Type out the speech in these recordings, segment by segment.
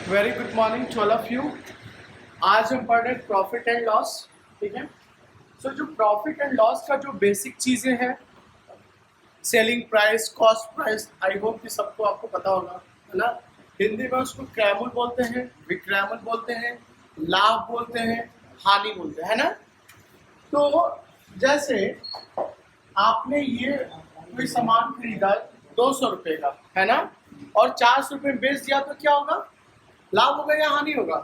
Very good morning to all of you. आज हम पढ़ रहे हैं प्रॉफिट एंड लॉस। ठीक है। सो जो प्रॉफिट एंड लॉस का जो बेसिक चीजें हैं, selling price, cost price, I hope कि सबको आपको पता होगा, है ना। हिंदी में उसको क्रैमल बोलते हैं, विक्रैमल बोलते हैं, लाभ बोलते हैं, हानि बोलते हैं, है ना। तो जैसे आपने ये कोई सामान खरीदा 200 रुपये का, है ना, और 400 रुपये में बेच दिया, तो क्या होगा? लाभ होगा या हानि होगा?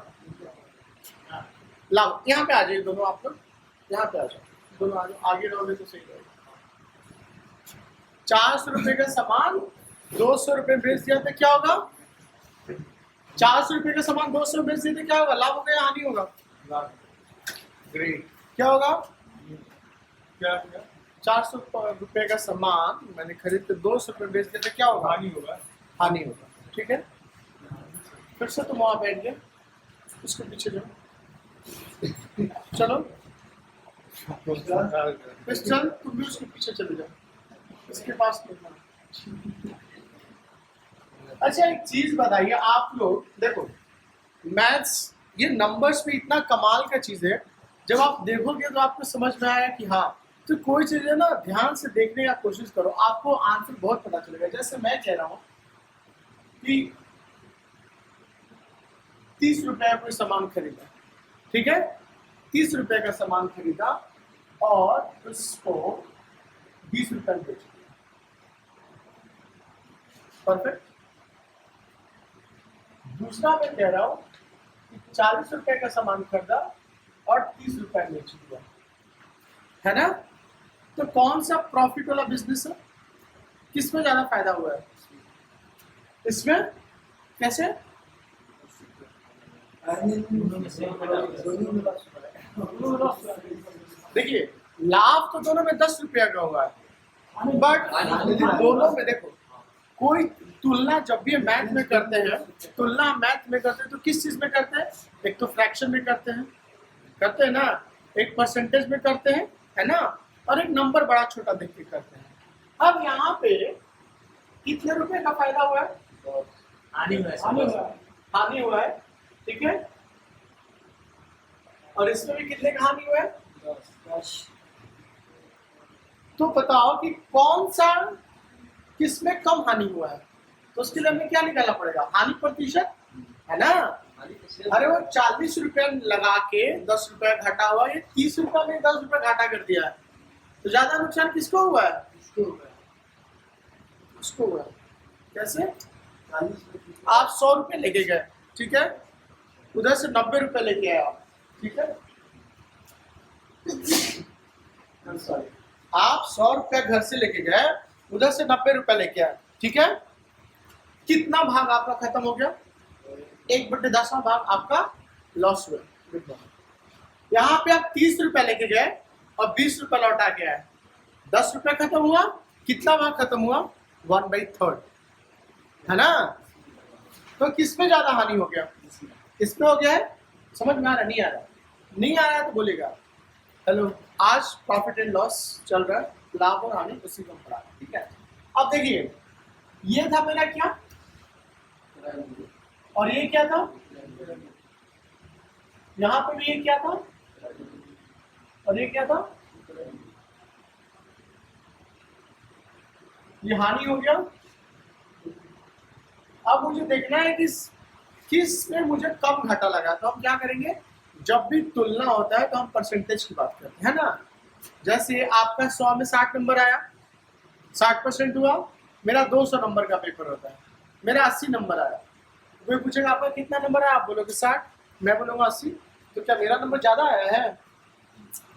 लाभ। यहाँ पे आ जाइए दोनों, आप लोग यहाँ पे आ जाओ, दोनों आ जाओ, आगे रहोगे तो सही रहेगा। 400 रुपये का सामान 200 रुपये बेच दिया तो क्या होगा? 400 रुपये का सामान 200 में बेच दिया तो क्या होगा? लाभ होगा या हानि होगा? ग्रेट। क्या होगा? क्या 400 रुपये का सामान मैंने खरीद के 200 रुपये बेच दिया तो क्या होगा? हानि होगा। हानि होगा। ठीक है। फिर से तुम वहां बैठ गए, उसके पीछे जाओ। चलो क्रिस्टल, तुम भी उसके पीछे चले जाओ, इसके पास नहीं। अच्छा, एक चीज बताइए आप लोग, देखो मैथ्स ये नंबर्स में इतना कमाल का चीज है, जब आप देखोगे तो आपको समझ में आया कि हाँ, तो कोई चीज है ना, ध्यान से देखने का कोशिश करो, आपको आंसर बहुत पता चलेगा। जैसे मैं कह रहा हूँ कि 30 रुपए कोई सामान खरीदा, ठीक है, 30 रुपए का सामान खरीदा और उसको 20 रुपए में बेच दिया। परफेक्ट। दूसरा मैं कह रहा हूं कि 40 रुपए का सामान खरीदा और 30 रुपए में बेच दिया, है ना। तो कौन सा प्रॉफिट वाला बिजनेस है? किसमें ज्यादा फायदा हुआ है? इसमें। कैसे? देखिए, लाभ तो दोनों में 10 रुपया का हुआ है, बट दोनों में देखो, कोई तुलना जब भी मैथ में करते हैं, तुलना मैथ में करते हैं तो किस चीज में करते हैं? एक तो फ्रैक्शन में करते हैं ना, एक परसेंटेज में करते हैं, है ना, और एक नंबर बड़ा छोटा देख के करते हैं। अब यहाँ पे कितने रुपए का फायदा हुआ है? हानि हुआ है। ठीक है। और इसमें भी कितने का हानि हुआ है? 10। तो बताओ कि कौन सा, किसमें कम हानि हुआ है? तो उसके लिए हमें क्या निकालना पड़ेगा? हानि प्रतिशत, है ना। अरे वो 40 रुपया लगा के 10 रुपया घाटा हुआ, ये 30 रुपया में 10 रुपया घाटा कर दिया है, तो ज्यादा नुकसान किसको हुआ है? उसको हुआ है। कैसे? आप 100 रुपये लेके गए, ठीक है, उधर से 90 रुपये लेके आए आप, ठीक है। आप 100 रुपया घर से लेके गए, उधर से 90 रुपया लेके आए, ठीक है। कितना भाग आपका खत्म हो गया? 1/10 भाग आपका लॉस हुआ। यहाँ पे आप 30 रुपया लेके गए और 20 रुपया लौटा के आए, 10 रुपया खत्म हुआ। कितना भाग खत्म हुआ? 1/3, है ना। तो किसमें ज्यादा हानि हो गया? किसमें हो गया है? समझ में आ रहा? नहीं आ रहा? नहीं आ रहा है तो बोलेगा। हेलो, आज प्रॉफिट एंड लॉस चल रहा है, लाभ और हानि उसी को पढ़ा, ठीक है। अब देखिए, ये था मेरा क्या, और ये क्या था, यहाँ पे भी ये क्या था, और ये क्या था, ये हानि हो गया। अब मुझे देखना है कि किस में मुझे कम घाटा लगा, तो हम क्या करेंगे, जब भी तुलना होता है तो हम परसेंटेज की बात करते हैं ना। जैसे आपका 100 में 60 नंबर आया, 60% हुआ, मेरा 200 नंबर का पेपर होता है, मेरा 80 नंबर आया, कोई पूछेगा आपका कितना नंबर आया, आप बोलोगे 60, मैं बोलूँगा 80, तो क्या मेरा नंबर ज्यादा आया है?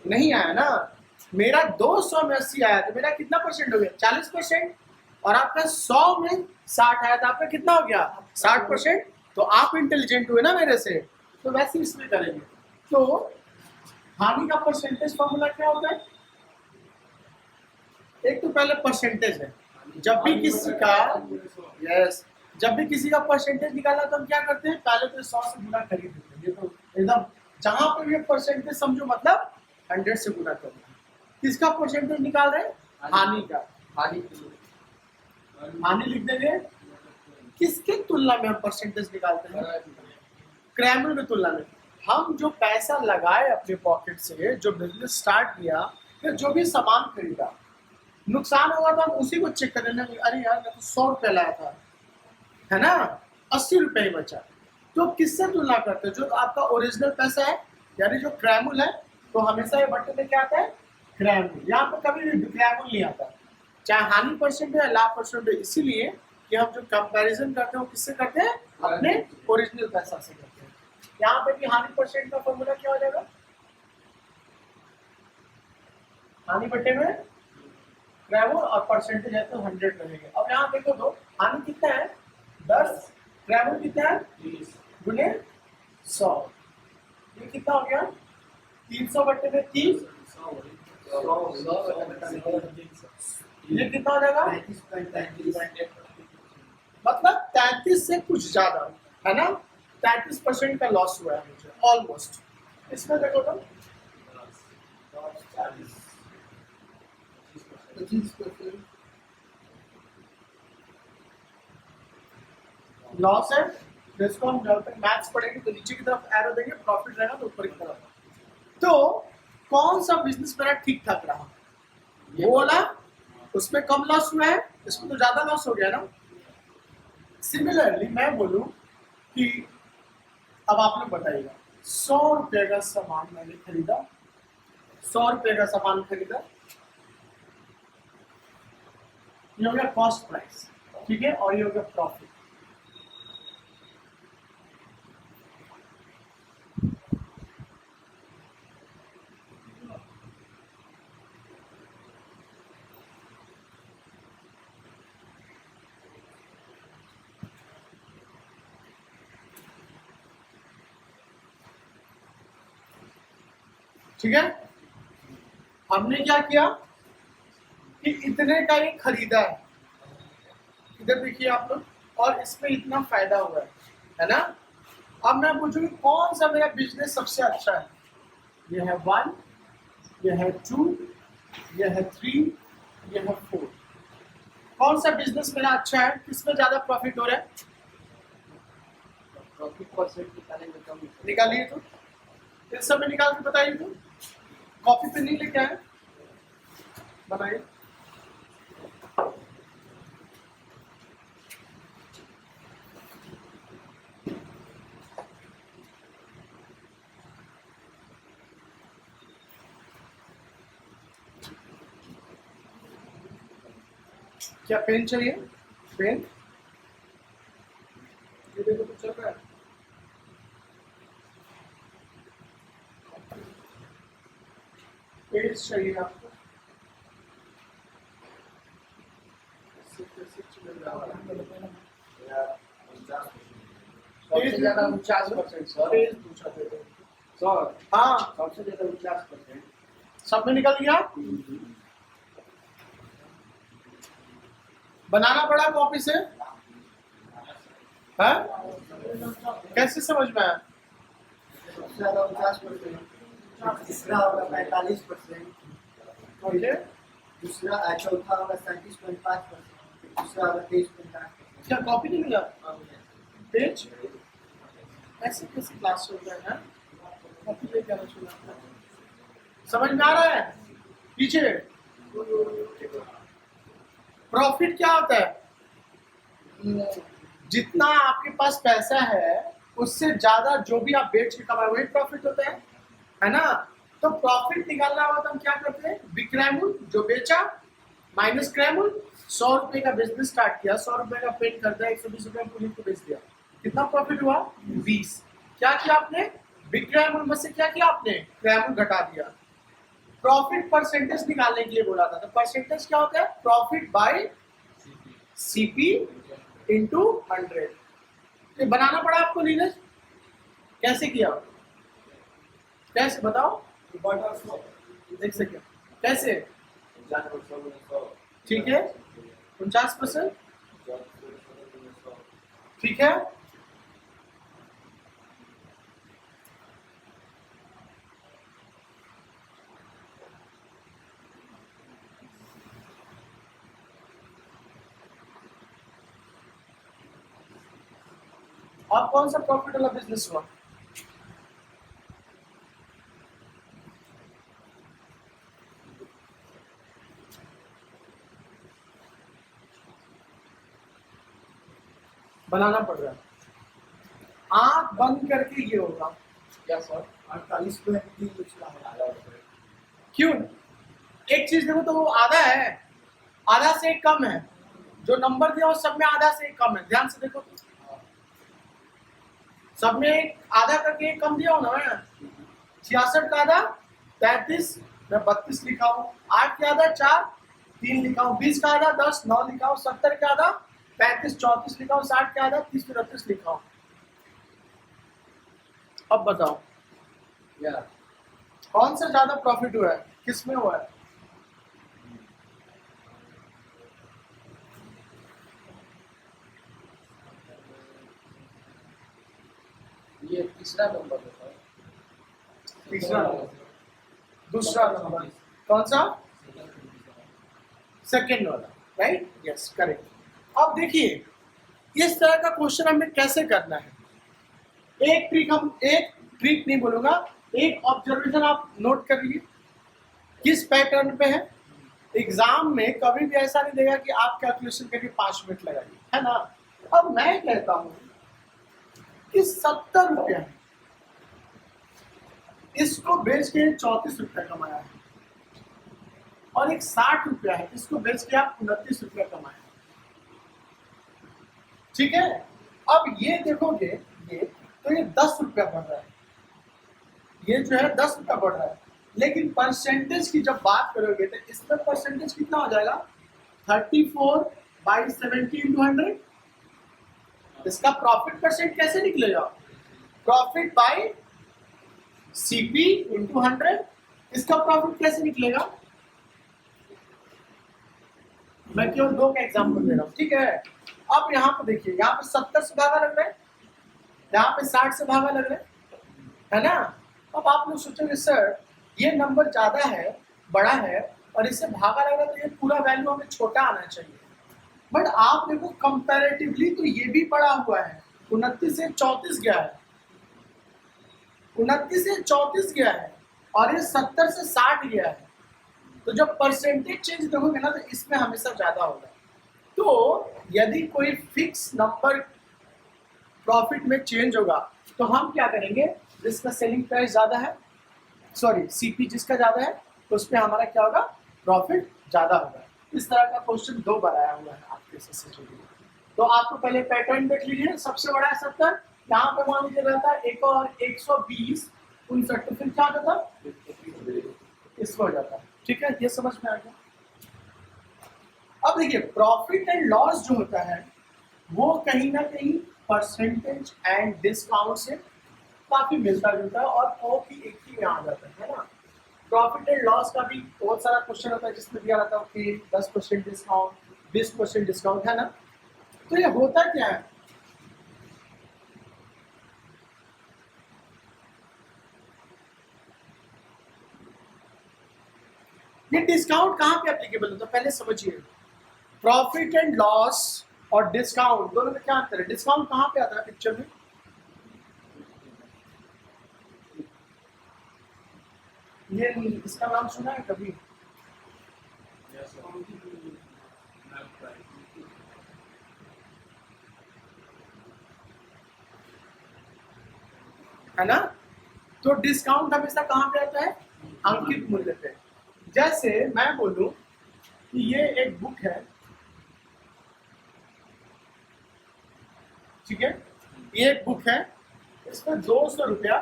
नहीं आया ना। मेरा 200 में 80 आया तो मेरा कितना परसेंट हो गया? 40%। और आपका 100 में 60 आया तो आपका कितना हो गया? 60%। तो आप इंटेलिजेंट हुए ना मेरे से, तो वैसे इसमें करेंगे। तो हानि का परसेंटेज फॉर्मूला क्या होता है? एक तो पहले परसेंटेज है, जब भी किसी का, यस, जब भी किसी का परसेंटेज निकालना तो हम क्या करते हैं, पहले तो 100 से गुना कर ही देते हैं। ये तो एकदम, जहां पे भी परसेंटेज समझो मतलब 100 से गुना करना। किसका परसेंटेज निकाल रहे हैं? हानि का। हानि लिख देंगे किसके तुलना में हम परसेंटेज निकालते हैं? क्रैमल की तुलना में। हम जो पैसा लगाए अपने पॉकेट से, जो बिजनेस स्टार्ट किया, या जो भी सामान खरीदा, नुकसान होगा तो हम उसी को चेक करें ना, अरे यार मैं तो 100 रुपये लाया था, है ना, 80 रुपये ही बचा। तो किससे तुलना करते हैं? जो आपका ओरिजिनल पैसा है, यानी जो क्रैमुल है, तो हमेशा ये बटन में क्या आता है? क्रैमुल। यहाँ पर कभी भी क्रैमुल नहीं आता, चाहे हानि परसेंट है, लाभ परसेंट है। इसीलिए कि हम जो कंपैरिजन करते हैं वो किससे करते हैं? अपने ओरिजिनल पैसा से करते हैं। यहाँ पे भी हानि परसेंट का फॉर्मूला क्या हो जाएगा? हानि बटे में क्रैमुल और परसेंटेज है तो 100 रहेगा। अब यहाँ देखो तो हानि कितना है? 10, क्रैमुल कितना है? 20 गुने 100, ये कितना हो गया? 300 बटे में 30, ये कितना हो जाएगा? मतलब 33 से कुछ ज्यादा, है ना, 33% का लॉस हुआ है मुझे ऑलमोस्ट। इसमें देखो तो लॉस है, जिसको हम जब तक मैथ्स पढ़ेंगे तो नीचे की तरफ एरो देंगे, प्रॉफिट रहेगा तो ऊपर की तरफ। तो कौन सा बिजनेस मेरा ठीक ठाक रहा? वो वाला, उसमें कम लॉस हुआ है, इसमें तो ज्यादा लॉस हो गया ना। सिमिलरली मैं बोलूं कि अब आप लोग बताइएगा, 100 रुपये का सामान मैंने खरीदा, 100 रुपये का सामान खरीदा, ये हो गया कॉस्ट प्राइस, ठीक है, और ये हो गया प्रॉफिट। ठीक है, हमने क्या किया कि इतने का ही खरीदा है, इधर देखिए आप लोग, और इसमें इतना फायदा हुआ है ना। अब मैं पूछूंगी कौन सा मेरा बिजनेस सबसे अच्छा है? ये है 1, ये है 2, ये है 3, ये है 4। कौन सा बिजनेस मेरा अच्छा है? किसमें ज्यादा प्रॉफिट हो रहा है? प्रॉफिट परसेंट निकालेंगे कम। निकालिए तो, इन सब में निकाल के बताइए तो। कॉपी पे नहीं लेके आए, बताइए। क्या पेन चाहिए? पेन ये देखो तो चल रहा है। पेज चाहिए आपको? सबसे ज्यादा 49% सर। पेज पूछा थे सर हाँ, सबसे ज्यादा 49%। सब में निकल गया। बनाना पड़ा कॉपी से है? कैसे समझ में आया? सबसे ज्यादा 49%, तीसरा होगा 45%, ठीक है, दूसरा चौथा होगा 37.5%, दूसरा होगा 23.8%। क्या कॉपी नहीं मिला? पेज ऐसे कैसे क्लास चल रहा है? कॉपी लेके आना चाहिए। समझ में आ रहा है? पीछे प्रॉफिट क्या होता है? जितना आपके पास पैसा है उससे ज्यादा जो भी आप बेच के कमाए वही प्रॉफिट होता है ना। तो प्रॉफिट निकालना होगा तो हम क्या करते हैं? विक्रयमूल, जो बेचा, माइनस क्रयमूल। 100 रुपए का बिजनेस स्टार्ट किया, 100 रुपए का पेड कर दिया, 120 रुपए पुलिस को बेच दिया, कितना प्रॉफिट हुआ? 20। क्या किया आपने? विक्रयमूल में से क्या किया आपने? क्रयमूल घटा दिया। प्रॉफिट परसेंटेज निकालने के लिए बोला था, तो परसेंटेज क्या होता है? Profit by CP into 100। ये बनाना पड़ा आपको नीरज? कैसे किया? कैसे बताओ? देख सके कैसे? ठीक है, 49%, ठीक है। अब कौन सा प्रॉफिट वाला बिजनेस हुआ? बनाना पड़ रहा है, आंख बंद करके ये होगा। क्या सर? 48.3 पिछला है। क्यों? एक चीज देखो तो वो आधा है, आधा से एक कम है, जो नंबर दिया वो सब में आधा से एक कम है, ध्यान से देखो तो। सब में एक आधा करके एक कम दिया हो ना, मैं 66 का आधा 33, मैं 32 लिखा हूँ, 8 का आधा 4 3 लिखा हूँ, 20 का आधा 10 9 लिखा हूँ, 70 का आधा 35 34 लिखा हूँ, 60 का आधा 30 39 लिखा हूँ। अब बताओ या कौन सा ज्यादा प्रॉफिट हुआ है, किस में हुआ है? ये तीसरा नंबर है सर। तीसरा नंबर, दूसरा नंबर कौन सा? सेकेंड वाला, राइट? Yes, correct. अब देखिए इस तरह का क्वेश्चन हमें कैसे करना है। एक ट्रिक नहीं बोलूंगा, एक ऑब्जर्वेशन आप नोट कर लीजिए किस पैटर्न पे है। एग्जाम में कभी भी ऐसा नहीं देगा कि आप कैलकुलेशन करके 5 मिनट लगाइए, है ना। अब मैं कहता हूं कि 70 रुपया है, इसको बेच के 34 रुपया कमाया है, और एक 60 रुपया है, इसको बेच के आप 29 रुपया कमाया। ठीक है, अब ये देखोगे ये तो ये 10 रुपया बढ़ रहा है, ये जो है 10 रुपया बढ़ रहा है, लेकिन परसेंटेज की जब बात करोगे तो इसमें परसेंटेज कितना हो जाएगा? 34/70 × 100। इसका प्रॉफिट परसेंट कैसे निकलेगा? Profit by CP into 100। इसका प्रॉफिट कैसे निकलेगा? मैं केवल 2 का एग्जांपल दे रहा हूँ, ठीक है। अब यहाँ पे देखिए, यहाँ पे 70 से भागा लग रहा है, यहाँ पे 60 से भागा लग रहा है ना। अब आप लोग सोचोगे सर ये नंबर ज्यादा है, बड़ा है, और इससे भागा लग रहा है तो ये पूरा वैल्यू हमें छोटा आना चाहिए। बट आप देखो कंपैरेटिवली तो ये भी बड़ा हुआ है, 29 से 34 गया है, 29 से 34 गया है, और ये 70 से 60 गया है। तो जब परसेंटेज चेंज देखोगे ना तो इसमें हमेशा ज्यादा होगा। तो यदि कोई फिक्स नंबर प्रॉफिट में चेंज होगा तो हम क्या करेंगे, जिसका सेलिंग प्राइस ज्यादा है, सॉरी सीपी जिसका ज्यादा है, तो उस पर हमारा क्या होगा? प्रॉफिट ज्यादा होगा। इस तरह का क्वेश्चन 2 बार आया हुआ है आपके SSC में। तो आपको पहले पैटर्न देख लीजिए, सबसे बड़ा है 70, यहाँ पे मान लीजिए रहता है एक और 120 59, तो फिर क्या होता था? इसमें हो जाता है। ठीक है, ये समझ में आ गया। अब देखिए प्रॉफिट एंड लॉस जो होता है वो कहीं ना कहीं परसेंटेज एंड डिस्काउंट से काफी मिलता जुलता है, और वो भी एक ही में आ जाता है ना। प्रॉफिट एंड लॉस का भी बहुत सारा क्वेश्चन होता है जिसमें दिया रहता है कि 10% डिस्काउंट, 20% डिस्काउंट, है ना। तो ये होता क्या है? ये डिस्काउंट कहाँ पे एप्लीकेबल होता है पहले समझिए। प्रॉफिट एंड लॉस और डिस्काउंट दोनों में क्या अंतर है? डिस्काउंट कहाँ पे आता है पिक्चर में? ये इसका नाम सुना है कभी? है ना। तो डिस्काउंट हमेशा कहाँ पे आता है? अंकित मूल्य पे। जैसे मैं बोलूं कि ये एक बुक है, ठीक है, ये एक बुक है, इसमें 200 रुपया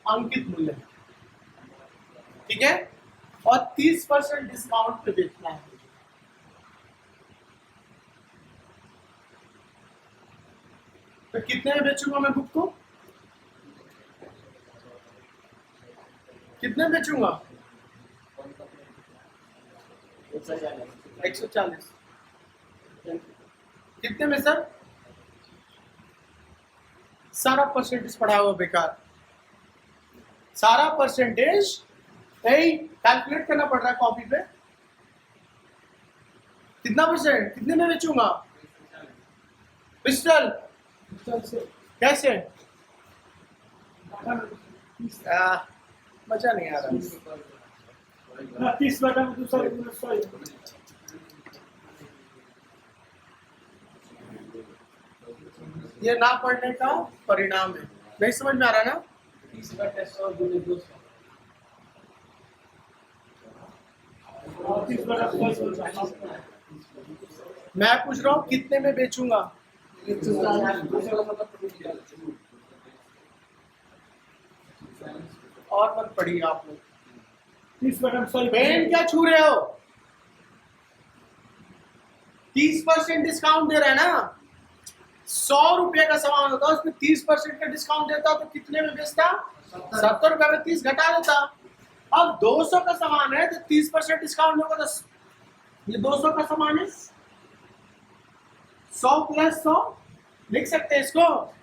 अंकित मूल्य है, ठीक है, और 30% डिस्काउंट पे बेचना है मुझे। तो कितने में बेचूंगा मैं बुक को? कितने बेचूंगा? 140। कितने में सर? सारा परसेंटेज पढ़ा हुआ बेकार, सारा परसेंटेज यही कैलकुलेट करना पड़ रहा है कॉपी पे। कितना परसेंट, कितने में बेचूंगा? पिस्टल कैसे? मजा नहीं आ रहा। 30 बटा में दूसरा ये ना पढ़ने का परिणाम है। नहीं समझ में आ रहा ना? 30 बटा 100 गुने 200 30 बटा 100 मैं पूछ रहा हूँ कितने में बेचूंगा? और मत पढ़िए आप लोग। 30 बटा 100 पेन क्या छू रहे हो? 30% डिस्काउंट दे रहा है ना। 100 रुपए का सामान होता, उसमें 30% का डिस्काउंट देता तो कितने में बेचता? 70 रुपए में 30 घटा देता। अब 200 का सामान है तो 30% डिस्काउंट होगा तो ये 200 का सामान है। 100 प्लस 100 लिख सकते हैं इसको।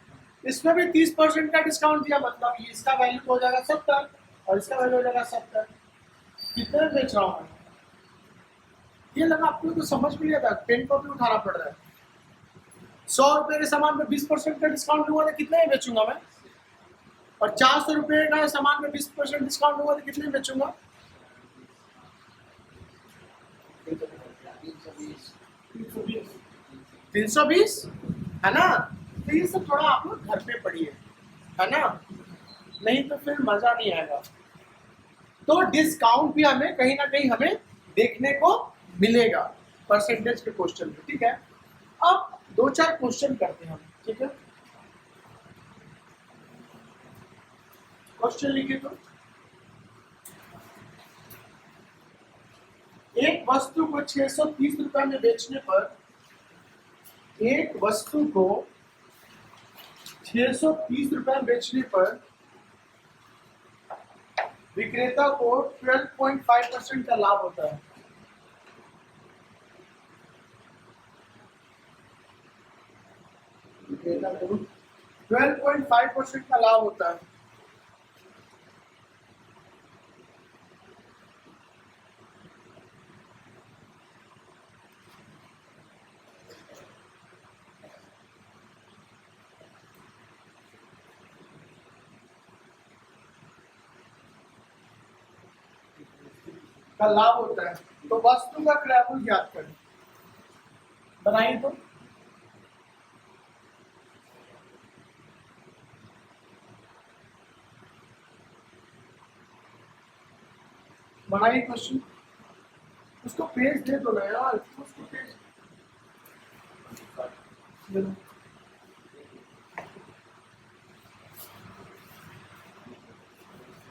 इसमें भी 30% का डिस्काउंट दिया, मतलब ये इसका वैल्यू हो जाएगा 70 और इसका वैल्यू हो जाएगा 70। कितने में बेच रहा हूँ? ये लगा आपको तो समझ में नहीं आता, पेन को भी उठाना पड़ रहा है। 100 रुपए के सामान में 20% का डिस्काउंट लूंगा तो कितने में बेचूंगा मैं? और 400 रुपए का सामान में 20% डिस्काउंट लूंगा तो कितने में बेचूंगा? 320 है ना? तो ये सब थोड़ा आप लोग घर पे पढ़िए, है ना? नहीं तो फिर मजा नहीं आएगा। तो डिस्काउंट भी हमें कहीं ना कहीं हमें देखने को मिलेगा परसेंटेज के क्वेश्चन में, ठीक है? अब 2-4 क्वेश्चन करते हैं हम, ठीक है? क्वेश्चन लिखिए तो। एक वस्तु को 630 रुपए में बेचने पर, एक वस्तु को 630 रुपए में बेचने पर विक्रेता को 12.5% का लाभ होता है। विक्रेता को 12.5% का लाभ होता है। का लाभ होता है, तो वस्तु का क्रयमूल्य ज्ञात करें। बनाइए तो। बनाइए क्वेश्चन। उसको पेज दे दो ना यार, उसको पेज दे दो।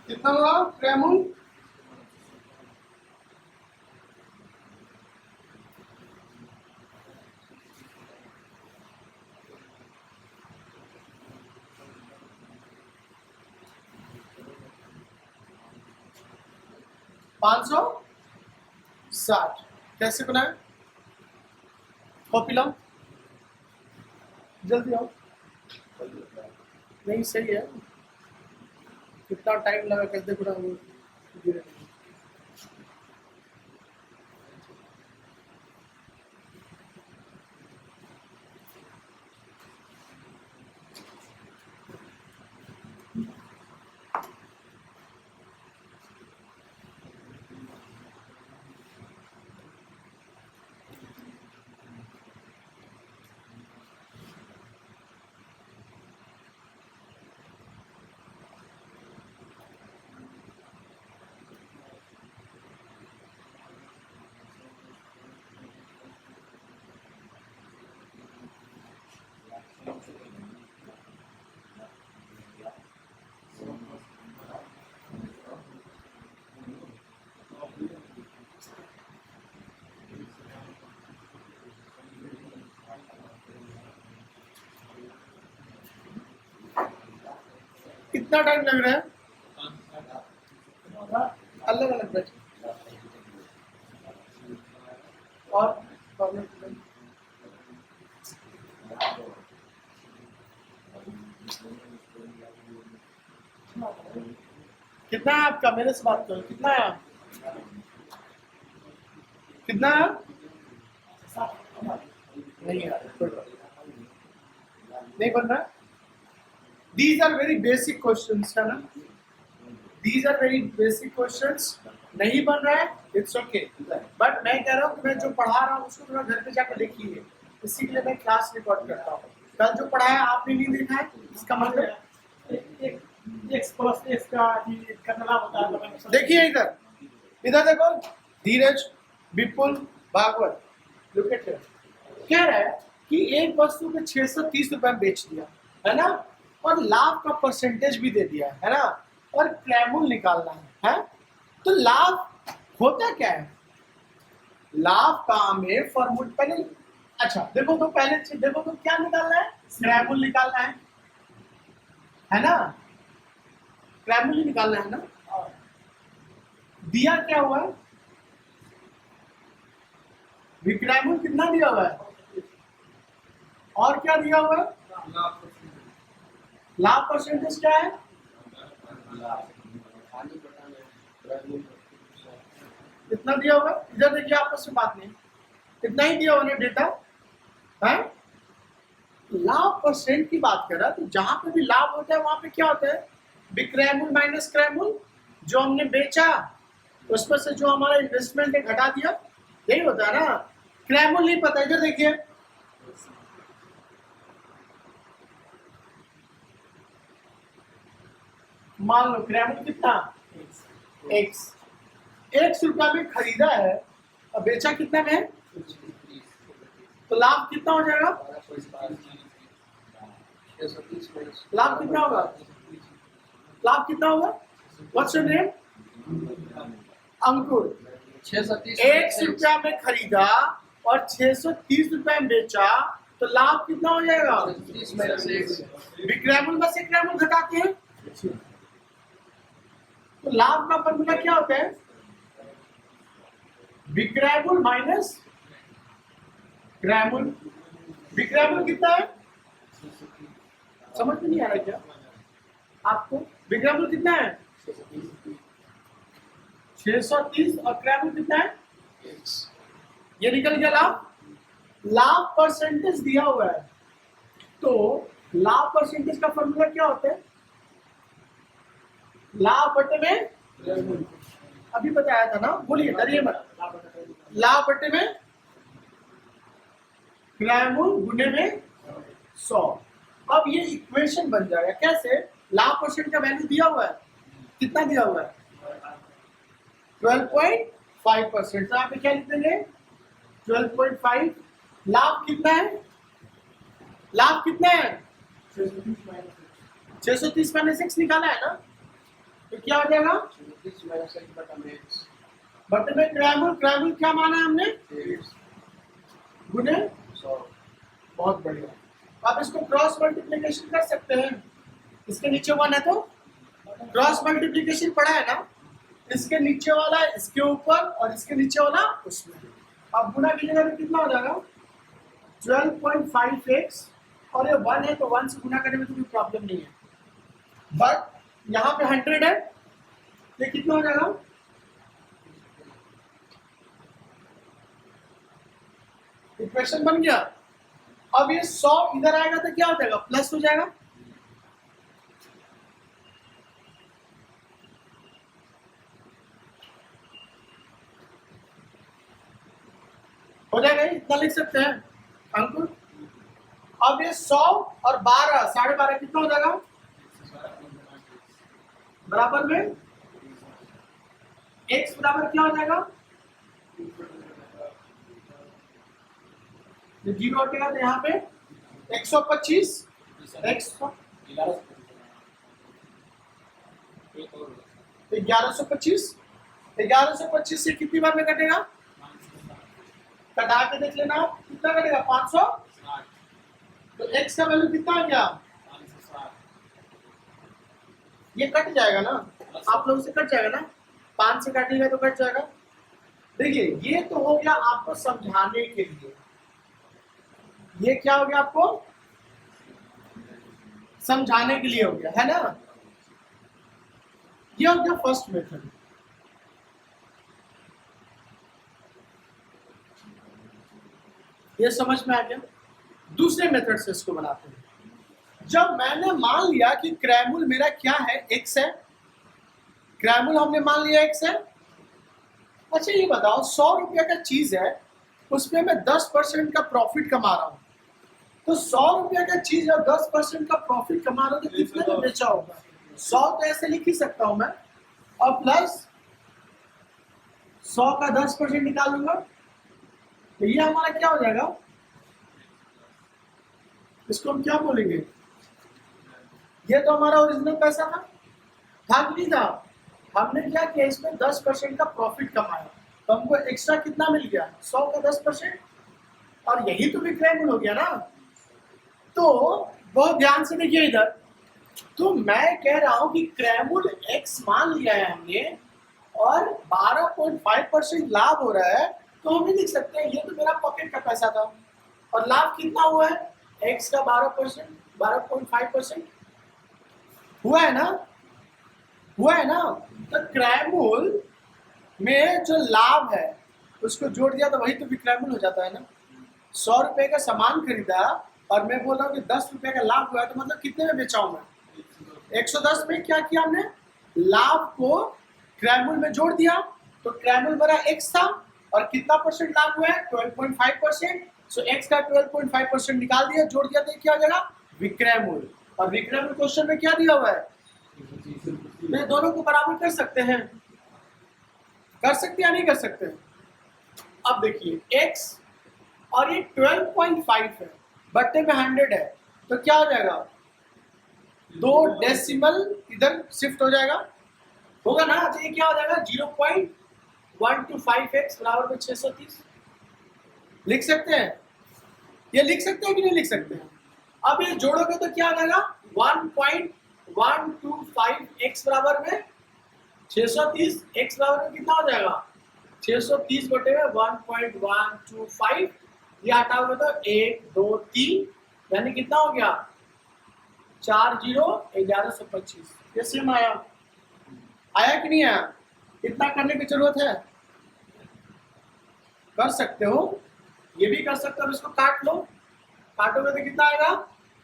कितना हुआ क्रयमूल्य? $560। कैसे बनाए? कॉपी लाओ, जल्दी आओ। नहीं सही है, कितना टाइम लगा कैसे बनाऊंगा? कितना टाइम लग रहा है? अलग अलग बैच और कितना है आपका? मेरे से बात करो, कितना है? कितना है? नहीं यार, कोई बात नहीं। नहीं बन रहा? These are very basic questions, है ना? These are very basic questions. नहीं बन रहा है, इट्स ओके। बट मैं कह रहा हूँ कि मैं जो पढ़ा रहा हूँ उसको थोड़ा घर पे जाकर देखिए, इसी के लिए मैं क्लास रिकॉर्ड करता हूँ। कल जो पढ़ाया आपने नहीं देखा है, इसका मतलब एक्स प्लस एक्स का कितना होता है पता नहीं। देखिए इधर, इधर देखो, धीरज, विपुल, भागवत, लुक एट हियर। कह रहा है कि एक वस्तु को 630 रुपए में बेच दिया, है ना, और लाभ का परसेंटेज भी दे दिया, है ना, और क्रैमुल निकालना है? तो लाभ होता क्या है? लाभ का हमें फॉर्मूला पहले, अच्छा देखो तो पहले देखो तो क्या निकालना है? क्रैमुल निकालना है ना? क्रैमुल ही निकालना है ना? दिया क्या हुआ है? विक्रैमुल कितना दिया हुआ है? और क्या दिया हुआ है? लाभ परसेंटेज क्या है? इतना दिया हुआ है। इधर देखिए, आपस में बात नहीं, इतना ही दिया हुआ ना डेटा है। लाभ परसेंट की बात कर रहा है, तो जहां पे भी लाभ होता है वहां पे क्या होता है? विक्रैमुल माइनस क्रैमुल, जो हमने बेचा उसमें से जो हमारा इन्वेस्टमेंट है घटा दिया, यही होता है ना? क्रैमुल नहीं पता, इधर देखिए, मान लो क्रैमुल कितना? एक्स रुपया में खरीदा है और बेचा कितना में? तो लाभ कितना हो जाएगा? लाभ कितना होगा? लाभ कितना होगा? What's your name? अंकुर। 1 रुपया में खरीदा और 630 रुपया में बेचा, तो लाभ कितना हो जाएगा? विक्रैमुल में से क्रैमुल घटाते हैं, तो लाभ का फॉर्मूला क्या होता है? विक्रैमुल माइनस क्रैमुल। विक्रैमुल कितना है? समझ में नहीं आ रहा क्या आपको? विक्रैमुल कितना है? 630 और क्रैमुल कितना है? ये निकल गया लाभ। लाभ परसेंटेज दिया हुआ है, तो लाभ परसेंटेज का फॉर्मूला क्या होता है? लाभ बटे में, अभी बताया था ना, बोलिए, डरिए मत। लाभ बटे में क्रैमुल गुने में 100। अब ये इक्वेशन बन जाएगा कैसे? लाभ परसेंट का वैल्यू दिया हुआ है, कितना दिया हुआ है? 12.5%। तो यहाँ पे क्या लिख देंगे? 12.5। लाभ कितना है? लाभ कितना है? 630 माइनस एक्स निकाला है ना, तो क्या हो जाएगा? बटे में क्रैमुल, क्रैमुल क्या माना है हमने? गुने 100। बहुत बढ़िया। आप इसको क्रॉस मल्टीप्लिकेशन कर सकते हैं, इसके नीचे 1 है तो क्रॉस मल्टीप्लिकेशन पढ़ा है ना, इसके नीचे वाला इसके ऊपर और इसके नीचे वाला उसमें। अब गुना कीजिएगा तो कितना हो जाएगा? 12.5x, और ये 1 है तो 1 से गुना करने में तो कोई प्रॉब्लम नहीं है, बट यहाँ पे 100 है, ये कितना हो जाएगा? इक्वेशन बन गया। अब ये 100 इधर आएगा तो क्या हो जाएगा? प्लस हो जाएगा। हो जाएगा, इतना लिख सकते हैं अंकुर। अब ये 100 और 12, 12.5 कितना हो जाएगा? बराबर में x बराबर क्या हो जाएगा? तो 0 हटेगा तो यहाँ पे 125 x 1125। 1125 से कितनी बार में कटेगा? कटा के देख लेना, कितना कटेगा? 500। तो x का वैल्यू कितना आ गया? ये कट जाएगा ना, आप लोगों से कट जाएगा ना, 5 से काटिएगा तो कट जाएगा। देखिए, ये तो हो गया आपको समझाने के लिए, ये क्या हो गया? आपको समझाने के लिए हो गया, है ना? ये हो गया फर्स्ट मेथड। ये समझ में आ गया। दूसरे मेथड से इसको बनाते हैं। जब मैंने मान लिया कि क्रैमूल मेरा क्या है, x है, क्रैमूल हमने मान लिया x है। अच्छा ये बताओ 100 रुपया का चीज है, उसमें मैं 10% का प्रॉफिट कमा रहा हूँ, तो 100 रुपया का चीज है 10% का प्रॉफिट कमा रहा हूँ तो कितने में बेचा होगा? 100 तो ऐसे लिख ही सकता हूं मैं, और प्लस 100 का 10% निकाल लूंगा, तो ये हमारा क्या हो जाएगा? इसको हम क्या बोलेंगे? ये तो हमारा ओरिजिनल पैसा था कि नहीं था? हमने क्या किया, इसमें 10% का प्रॉफिट कमाया, तो हमको एक्स्ट्रा कितना मिल गया? 100 का 10%, और यही तो विक्रय हो गया ना। तो बहुत ध्यान से देखिए इधर, तो मैं कह रहा हूं कि क्रैमूल x मान लिया है हमने और 12.5% लाभ हो रहा है, तो हम ही लिख सकते हैं ये तो मेरा पॉकेट का पैसा था, और लाभ कितना हुआ है? x का 12%, 12.5% हुआ है ना, हुआ है ना। तो क्रैमूल में जो लाभ है उसको जोड़ दिया तो वही तो विक्रयमूल हो जाता है ना। 100 रुपए का सामान खरीदा और मैं बोल रहा हूँ कि 10 रुपए का लाभ हुआ है, तो मतलब कितने में बेचा हूं मैं? 110 में क्या किया हमने? लाभ को क्रैमूल में जोड़ दिया, तो क्रैमूल मेरा x था और कितना परसेंट लाभ हुआ है? 12.5%। सो x का 12.5% निकाल दिया, जोड़ दिया, तो क्या हो जाएगा? विक्रयमूल। और विक्रयमूल क्वेश्चन में क्या दिया हुआ है? तो दोनों को बराबर कर सकते हैं, कर सकते या नहीं कर सकते? अब देखिए x और ये 12.5 है, बट्टे में 100 है, तो क्या हो जाएगा? 2 डेसिमल इधर शिफ्ट हो जाएगा, होगा ना। तो ये क्या हो जाएगा? 0.125x बराबर में 630 लिख सकते हैं। ये लिख सकते हैं कि नहीं लिख सकते हैं? अब ये जोड़ोगे तो क्या हो जाएगा? 1.125x बराबर में 630, x बराबर में कितना हो जाएगा? 630 बटे में 1.125, ये हटाओगे तो 1 2 3, यानी कितना हो गया? 1125। ये सेम आया, आया कि नहीं आया? इतना करने की जरूरत है? कर सकते हो, ये भी कर सकते हो। इसको काट लो, काटोगे तो कितना आएगा?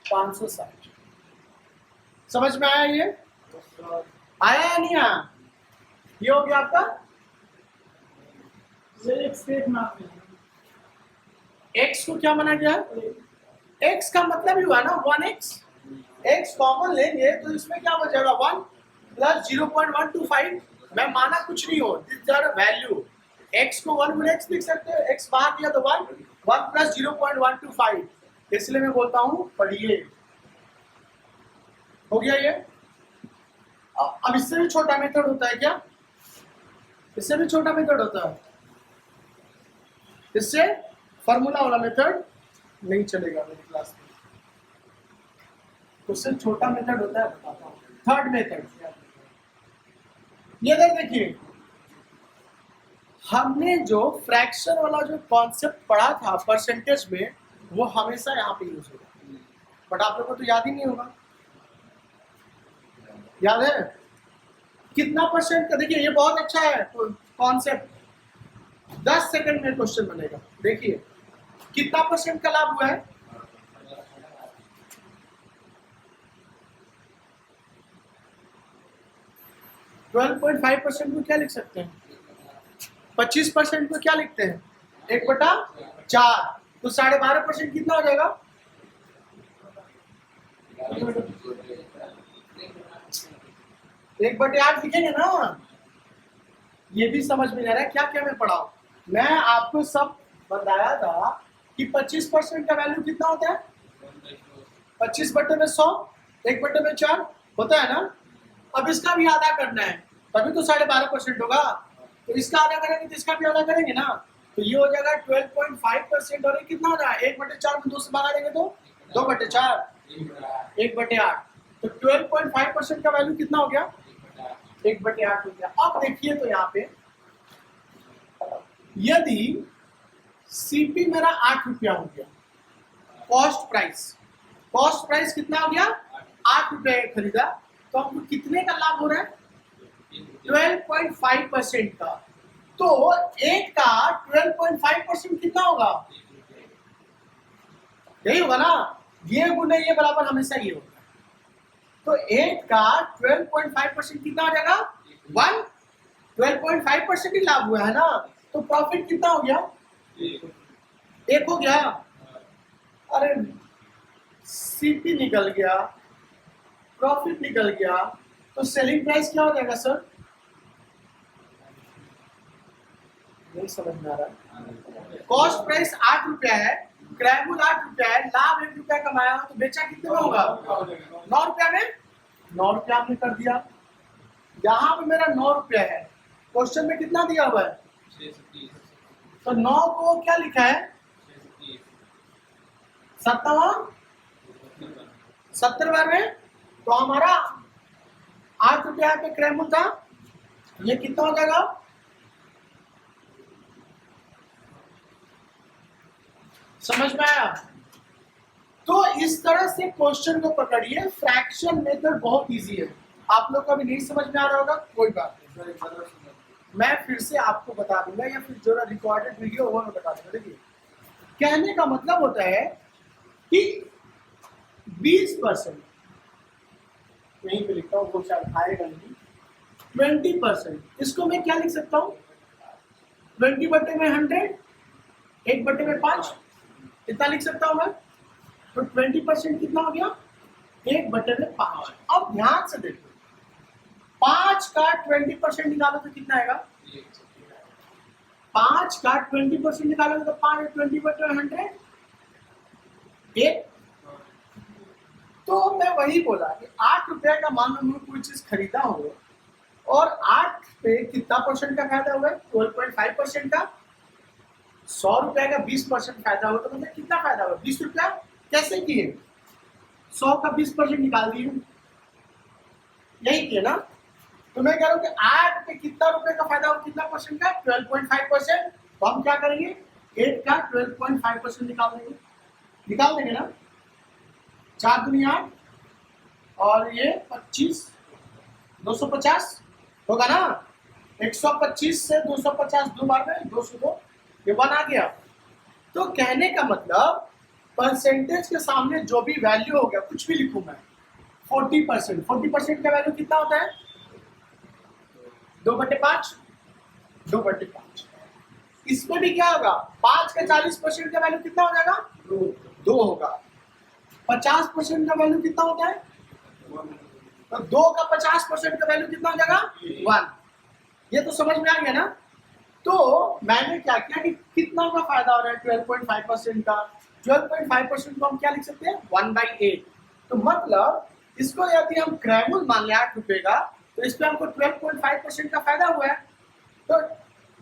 560। समझ में आया? ये आया या नहीं आया? ये हो गया आपका x को क्या माना गया? x का मतलब ही हुआ ना 1x, x कॉमन लेंगे तो इसमें क्या बचेगा? 1 प्लस 0.125। मैं माना कुछ नहीं हो, दिस आर वैल्यू। x को 1 गुना x लिख सकते हो, x बाहर दिया तो 1 प्लस 0.125, इसलिए मैं बोलता हूं पढ़िए। हो गया ये। अब इससे भी छोटा मेथड होता है क्या? इससे भी छोटा मेथड होता है, इससे फॉर्मूला वाला मेथड नहीं चलेगा मेरी क्लास में। उससे छोटा मेथड होता है, बताता हूँ। थर्ड मेथड, ये देखिए, हमने जो फ्रैक्शन वाला जो कॉन्सेप्ट पढ़ा था परसेंटेज में, वो हमेशा यहाँ पे यूज होगा, बट आप लोगों को तो याद ही नहीं होगा। याद है कितना परसेंट का? देखिए ये बहुत अच्छा है कॉन्सेप्ट, 10 सेकंड में क्वेश्चन बनेगा। देखिए कितना परसेंट का लाभ हुआ है? %12.5 को क्या लिख सकते हैं? 25% को क्या लिखते हैं? 1/4, तो 12.5% कितना हो जाएगा? 1/8 लिखेंगे ना। ये भी समझ में आ रहा है क्या क्या मैं पढ़ाऊं? मैं आपको सब बताया था कि 25% का वैल्यू कितना होता है? 25/100, 1/4 होता है ना। अब इसका भी आधा करना है, तभी तो 12.5% होगा, तो इसका आधा करेंगे तो इसका भी आधा करेंगे ना, तो ये हो जाएगा 12.5%। और ये कितना हो रहा है? 1/4 में 2 से बाहर देंगे तो 2/4, 1/8, तो 12.5% का वैल्यू कितना हो गया? 1/8 हो गया। अब देखिए तो यहाँ पे यदि सीपी मेरा 8 रुपया हो गया, कॉस्ट प्राइस कितना हो गया? 8 रुपये खरीदा, तो हमको कितने का लाभ हो रहा है? 12.5% का। तो एक का 12.5% कितना होगा? यही होगा ना, ये गुना ये बराबर हमेशा ये होगा। तो 8 का 12.5% कितना हो जाएगा? 1। 12.5% ही लाभ हुआ है ना, तो प्रॉफिट कितना हो गया? 1 हो गया। अरे सीपी निकल गया, प्रॉफिट निकल गया, तो सेलिंग प्राइस क्या हो जाएगा सर? नहीं समझ में आ रहा। कॉस्ट प्राइस 8 रुपया है, क्रैमूल 8 रुपया है, लाभ 1 रुपया कमाया, तो बेचा कितने में होगा? 9 रुपया में। 9 रुपया हमने कर दिया। यहाँ पे मेरा 9 रुपया है, क्वेश्चन में कितना दिया हुआ है? 630। तो 9 को क्या लिखा है? 70 बार में। तो हमारा 8 रुपया पे क्रैमूल था, ये कितना हो जाएगा? समझ में आया? तो इस तरह से क्वेश्चन को पकड़िए। फ्रैक्शन मेथड बहुत इजी है, आप लोग को भी नहीं समझ में आ रहा होगा, कोई बात नहीं, मैं फिर से आपको बता दूंगा, या फिर जो रिकॉर्डेड वीडियो वो मैं बता दूंगा। देखिए, कहने का मतलब होता है कि 20%, यहीं पे लिखता हूँ, वो शायद आएगा नहीं, 20%, इसको मैं क्या लिख सकता हूँ? 20/100, 1/5, कितना लिख सकता हूँ मैं? तो 20% कितना हो गया? 1/5। अब ध्यान से देखो, 5 का 20% निकालो तो कितना आएगा? 5 का 20% निकालोगे तो 5 20/100, 1। तो मैं वही बोला कि 8 रुपया का मान लो कोई चीज खरीदा हो, और 8 पे कितना परसेंट का फायदा हुआ है? 12.5% का। 100 रुपया का 20% फायदा हुआ, तो मतलब कितना फायदा हुआ? 20 रुपया। कैसे किए? 100 का 20% निकाल दिए, यही किए ना। तो मैं कह रहा हूँ कि 8 पे कितना रुपए का फायदा हुआ? कितना परसेंट का? 12.5%। तो हम क्या करेंगे? 8 का 12.5% निकाल देंगे ना। 4 दूनी 8, और ये 25, 250 होगा ना। 125 से 250 दो बार में 202, ये 1 आ गया। तो कहने का मतलब परसेंटेज के सामने जो भी वैल्यू हो गया, कुछ भी लिखूं मैं, 40%, 40% का वैल्यू कितना होता है? 2/5, 2/5। इसमें भी क्या होगा? 5 का 40% का वैल्यू कितना हो जाएगा? 2 होगा। 50% का वैल्यू कितना होता है? तो 2 का 50% का वैल्यू कितना हो जाएगा? 1। ये तो समझ में आ गया ना। तो मैंने क्या किया कि कितना का फायदा हो रहा है? 12.5% का। 12.5% को हम क्या लिख सकते हैं? 1/8। तो मतलब इसको यदि हम क्रैमूल मान लें 8 रुपए का, तो इस पे हमको 12.5% का फायदा हुआ है। तो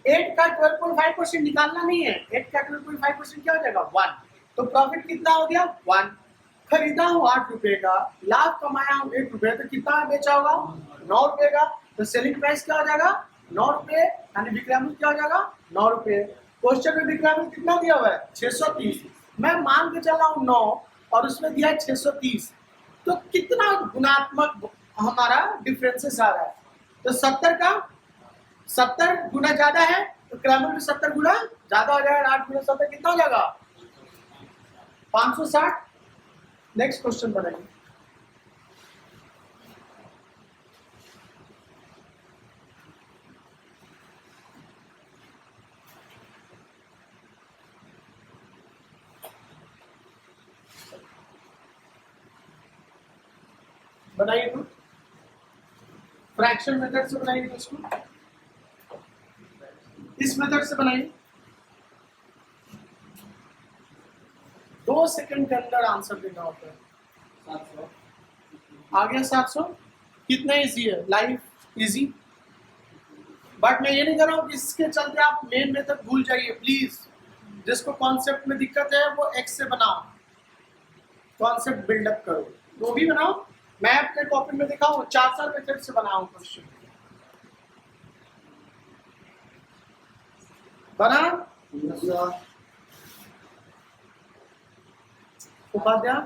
8 का 12.5% निकालना नहीं है, 8 का 12.5% क्या हो जाएगा? 1। तो प्रॉफिट कितना हो गया? 1। खरीदा हूँ 8 रुपए का, लाभ कमाया हूँ 1 रुपए, तो कितना बेचा होगा? 9 रुपए का। तो सेलिंग प्राइस क्या हो जाएगा? 9 रुपए, यानी विक्रय मूल्य क्या हो जाएगा? 9 रुपए। क्वेश्चन में विक्रय मूल्य कितना दिया हुआ है? 630। मैं मान के चला हूँ 9, और उसमें दिया है 630। तो कितना गुणात्मक हमारा डिफरेंसेस आ रहा है? तो 70 का 70 गुना ज्यादा है, तो क्रैमूल में 70 गुना ज्यादा हो जाएगा। 8 गुना 70 कितना हो जाएगा? 560। नेक्स्ट क्वेश्चन बनाइए। बनाइए तो, फ्रैक्शन मेथड से बनाइए तो इसको, इस मेथड से बनाइए। 2 सेकंड के अंदर आंसर देना होता है। 700। आ गया 700। कितना इजी है? Life easy. बट मैं ये नहीं कर रहा हूँ कि इसके चलते आप मेन मेथड भूल जाइए, प्लीज। जिसको कॉन्सेप्ट में दिक्कत है वो एक्स से बनाओ, कॉन्सेप्ट बिल्डअप करो, वो भी बनाओ। मैं अपने कॉपी में दिखाऊं 4 मेथड से बनाऊं क्वेश्चन। बना? उपाध्याय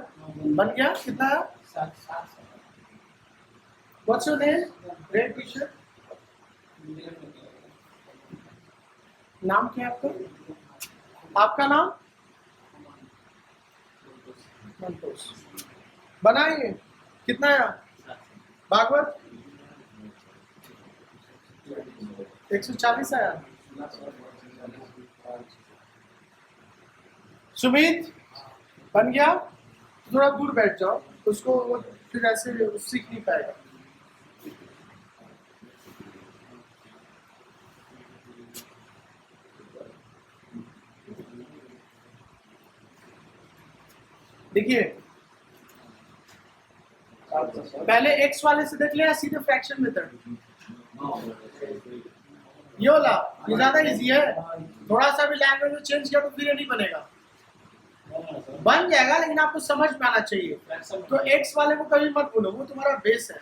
बन गया? कितना है? 700। What's your name? Great teacher. नाम क्या है आपका? आपका नाम? संतोष। बनाएंगे? कितना है? भागवत 140 आया। सुमित बन गया? थोड़ा दूर बैठ जाओ, उसको वो फिर ऐसे सीख नहीं पाएगा। देखिए पहले एक्स वाले से देख लिया, सीधे फ्रैक्शन मेथड। ये वाला ये ज्यादा इजी है, थोड़ा सा भी लैंग्वेज चेंज किया तो फिर ये नहीं बनेगा, बन जाएगा लेकिन आपको समझ में आना चाहिए। तो एक्स वाले को कभी मत बोलो, वो तुम्हारा बेस है।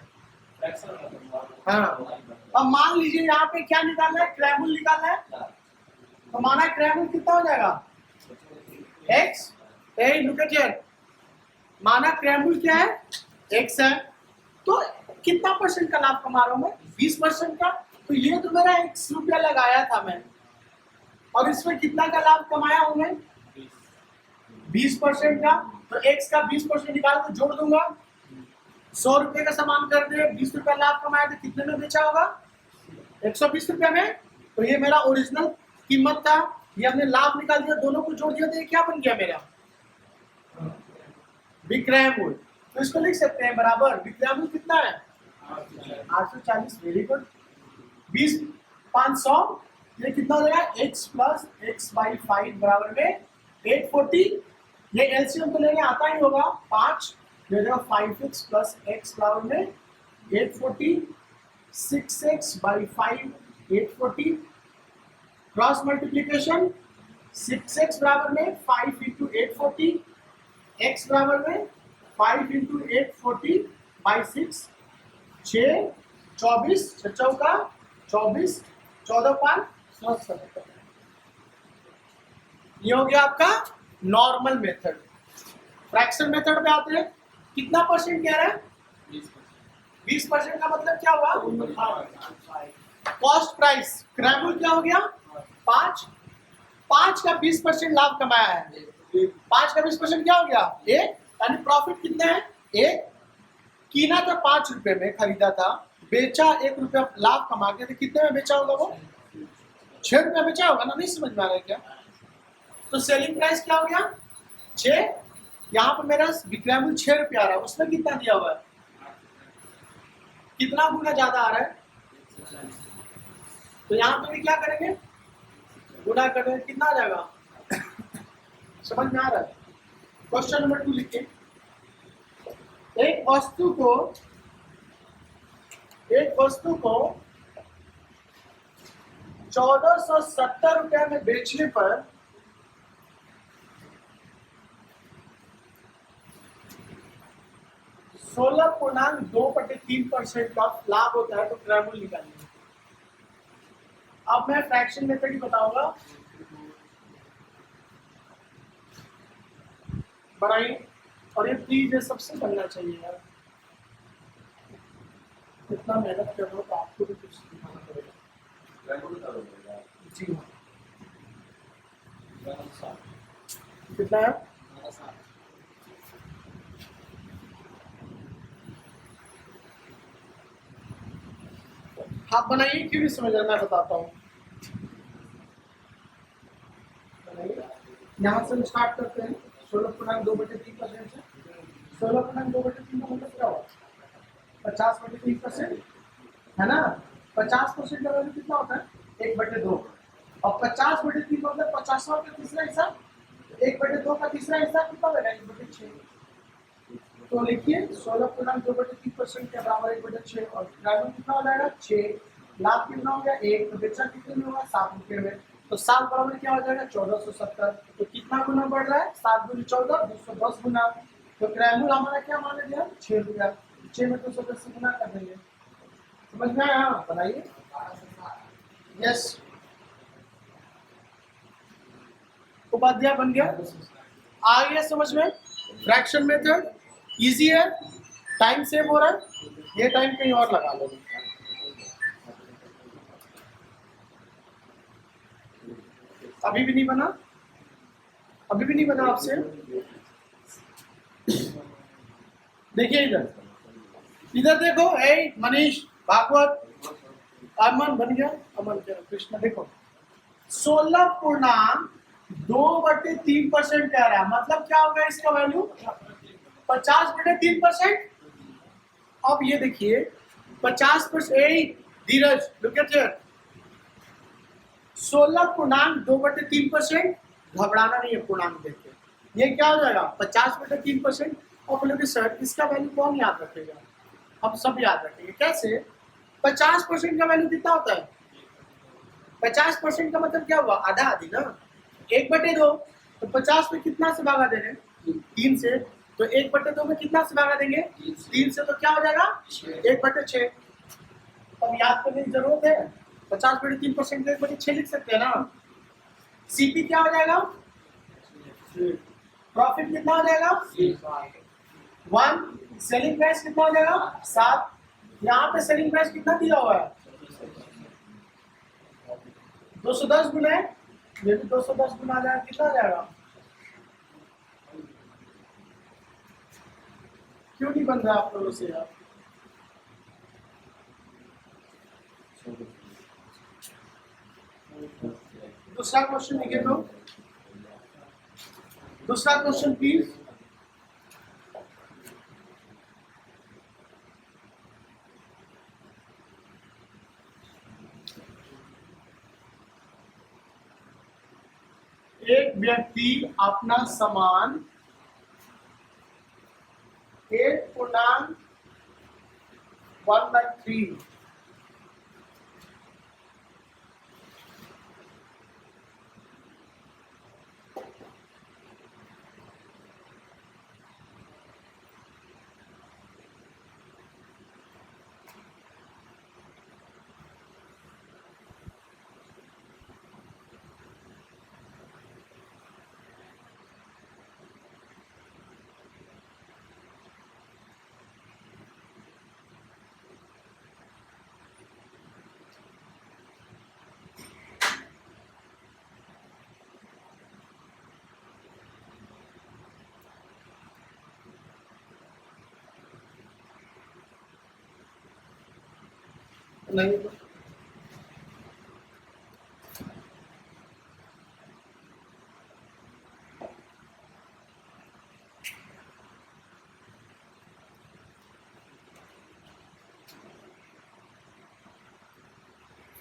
हाँ, अब मान लीजिए यहाँ पे क्या निकालना है, क्रैमुल निकालना है, तो माना क्रैमुल कितना हो जाएगा एक्स। लुक एट हियर, माना क्रैमुल क्या है एक्स है, तो कितना परसेंट का लाभ कमा रहा हूं मैं, 20% का। तो ये तो मेरा एक्स रुपया लगाया था मैं, और इसमें कितना का लाभ कमाया हूं मैं, 20% का। तो एक्स का 20% निकाल के जोड़ दूंगा, 100 रुपए का सामान कर दे, 20 रुपया लाभ कमाया तो कितने में बेचा होगा, 120 रुपया में। तो ये मेरा ओरिजिनल कीमत था, ये हमने लाभ निकाल दिया, दोनों को जोड़ दिया तो ये क्या बन गया मेरा विक्रय मूल्य। तो इसको लिख सकते हैं बराबर, विक्रय मूल्य कितना है 840। Very good. 20 500, ये कितना हो जाएगा x प्लस एक्स बाई 5 बराबर में 840। ये एलसीएम तो लेने आता ही होगा, 5 देगा 5x प्लस एक्स बराबर में 840, 6x by 5 840, cross multiplication 6x बराबर में 5 इंटू 840, x बराबर में 5 इंटू 840 बाई 6, 6 24 चौका 24, 14 5 70। ये हो गया आपका नॉर्मल मेथड। फ्रैक्शन मेथड पे आते हैं, कितना परसेंट कह रहा है 20% का मतलब क्या हुआ, कॉस्ट प्राइस क्रैमुल क्या हो गया 5 का 20% लाभ कमाया है, 5 का 20% क्या हो गया 1, यानी प्रॉफिट कितना है 1। कीना था 5 रुपए में, खरीदा था, बेचा 1 रुपया लाभ कमा के, तो कितने में बेचा होगा वो 6 रुपया बेचा होगा ना, नहीं समझ में आ रहा है क्या। तो सेलिंग प्राइस क्या हो गया 6, यहाँ पे मेरा विक्रय मूल्य 6 रुपया आ रहा है, उसमें कितना दिया हुआ है, कितना गुना ज्यादा आ रहा है। तो यहाँ पे भी क्या करेंगे, गुना करेंगे, कितना आ जाएगा समझ में आ रहा है। क्वेश्चन नंबर 2 लिखिए, एक वस्तु को 1470 रुपया में बेचने पर 16.2/3% का लाभ होता है, तो क्रय मूल्य निकालिए। अब मैं फ्रैक्शन मेथड ही बताऊंगा, बनाइए। और ये प्लीज ये सबसे बनना चाहिए यार, इतना मेहनत कर रहा हूं तो आपको भी कुछ दिखाना पड़ेगा। जी हाँ, कितना है आप बनाइए, क्यों नहीं समझ रहा मैं बताता हूँ। यहाँ से स्टार्ट करते हैं 16.2/3% से। 16.2/3 का मतलब क्या हुआ 50/3% है ना। 50% का वैल्यू कितना होता है 1/2, और 50/3 मतलब 50वां का तीसरा हिस्सा, 1/2 का तीसरा हिस्सा कितना होगा 1/6। तो लिखिए 16.2/3% के बराबर 1/6, और क्रय कितना हो जाएगा 6, लाभ कितना हो गया 1, तो बेचा कितने में होगा 7 रुपये में। तो 7 बराबर क्या हो जाएगा 1470। तो कितना गुना बढ़ रहा है 7 गुना 14 210 गुना। तो क्रय मूल्य हमारा क्या मान लिया 6 रुपया, 6 में 210 से गुना कर देंगे। समझ में आया, बनाइए। यस, उपाध्याय बन गया, आ गया समझ में। फ्रैक्शन मेथड इजी है, टाइम सेव हो रहा है, ये टाइम कहीं और लगा लो। अभी भी नहीं बना, अभी भी नहीं बना आपसे। देखिए इधर इधर देखो, ए मनीष, भागवत, अमन बन गया, अमन क्या, कृष्णा, देखो 16.2/3% कह रहा है, मतलब क्या होगा इसका वैल्यू 50/3%। अब ये देखिए 50%, धीरज लुक एट हियर, 16.2/3%, घबराना नहीं है पूर्णांक देख के, ये क्या हो जाएगा 50/3%। और बोलोगे सर इसका वैल्यू कौन याद रखेगा, हम सब याद रखेंगे, कैसे? 50% का वैल्यू कितना होता है? 50% का मतलब क्या हुआ, आधा आधी ना, 1/2, तो 50 में कितना से भागा दे रहे हैं, 3 से, तो 1/2 में कितना से भागा देंगे, 3 से, तो क्या हो जाएगा 1/6। अब याद करने की जरूरत है, 50/3% 1/6 लिख सकते हैं ना। सीपी क्या हो जाएगा, प्रॉफिट कितना हो जाएगा 1, सेलिंग प्राइस कितना हो जाएगा 7, यहाँ पे सेलिंग प्राइस कितना दिया हुआ है 210 गुना है, ये भी 210 गुना आ जाएगा, कितना आ जाएगा, क्यों नहीं बन रहा आप लोगों से यार? दूसरा क्वेश्चन लिखे दो, दूसरा क्वेश्चन प्लीज। एक व्यक्ति अपना सामान 8.1/3 नहीं तो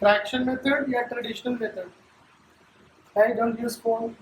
फ्रैक्शन मेथड या traditional method, I don't use phone.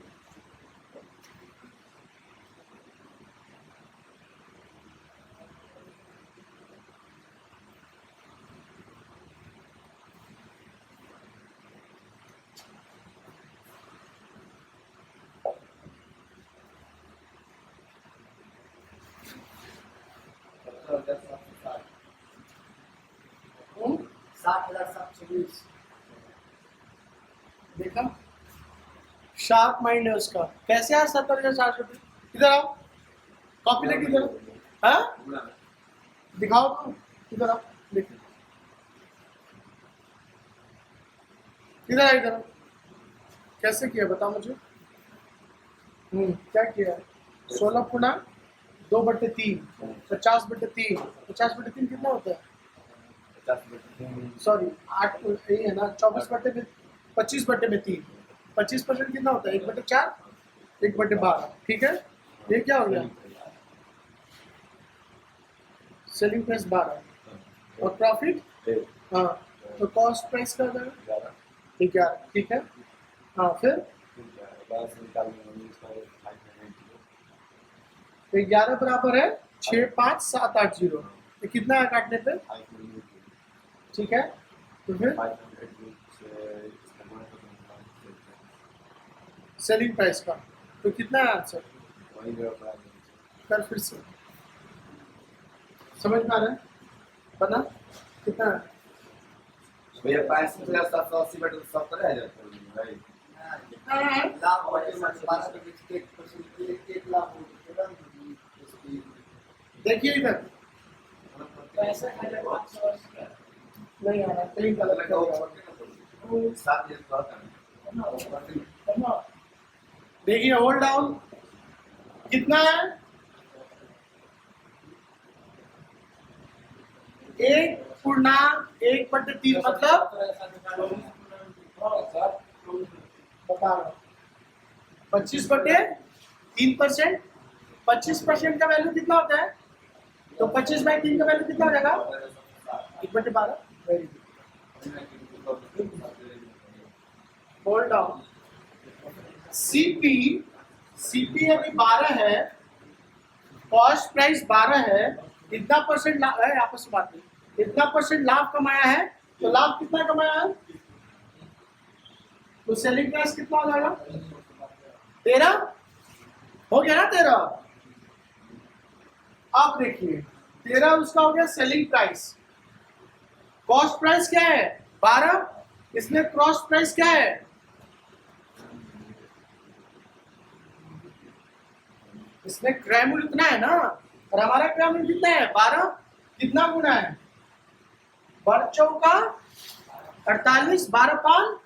देखा, शार्प माइंड है उसका, कैसे यार 70,700, इधर आओ, कॉपी लेके इधर, हाँ दिखाओ तो, इधर आओ, देखो इधर आ, इधर आओ। कैसे किया बताओ मुझे, क्या किया, 16.2/3, 50/3, 50/3 कितना होता है, सॉरी 8, ये है ना 24/3, 25/3, 25% कितना होता है 1/4, 1/12, ठीक है, ये क्या हो गया, सेलिंग प्राइस 12 और प्रॉफिट, हाँ, तो कॉस्ट प्राइस का हो जाएगा 11, ठीक है, हाँ फिर 11 बराबर है 65780, तो कितना है काटने पे, ठीक है, तो फिर सेलिंग प्राइस का, तो कितना है आंसर, कर फिर से, समझ में आ रहा है, बना कितना है, भैया 65,780 है भाई, कितना है, लाभ हो गया, 12% 1 लाख हो गया, देखिए इधर पैसा नहीं आ रहा, कहीं गलत कर रहा है। देखिए होल्ड डाउन कितना है, 1/1/3 मतलब 25/3%। 25% का वैल्यू कितना होता है? तो 25/3 का वैल्यू कितना हो जाएगा? 1/12। Hold down. सीपी अभी 12 है, कॉस्ट प्राइस 12 है, इतना परसेंट लाभ है, आपस में बात नहीं, इतना परसेंट लाभ कमाया है, तो लाभ कितना कमाया है? तो सेलिंग प्राइस कितना हो जाएगा? 13 हो गया ना 13। अब देखिए 13 उसका हो गया सेलिंग प्राइस। कॉस्ट प्राइस क्या है? 12। इसमें कॉस्ट प्राइस क्या है? इसमें क्रय मूल्य इतना है ना, और हमारा क्रय मूल्य कितना है? 12। कितना गुना है? 12 48, 12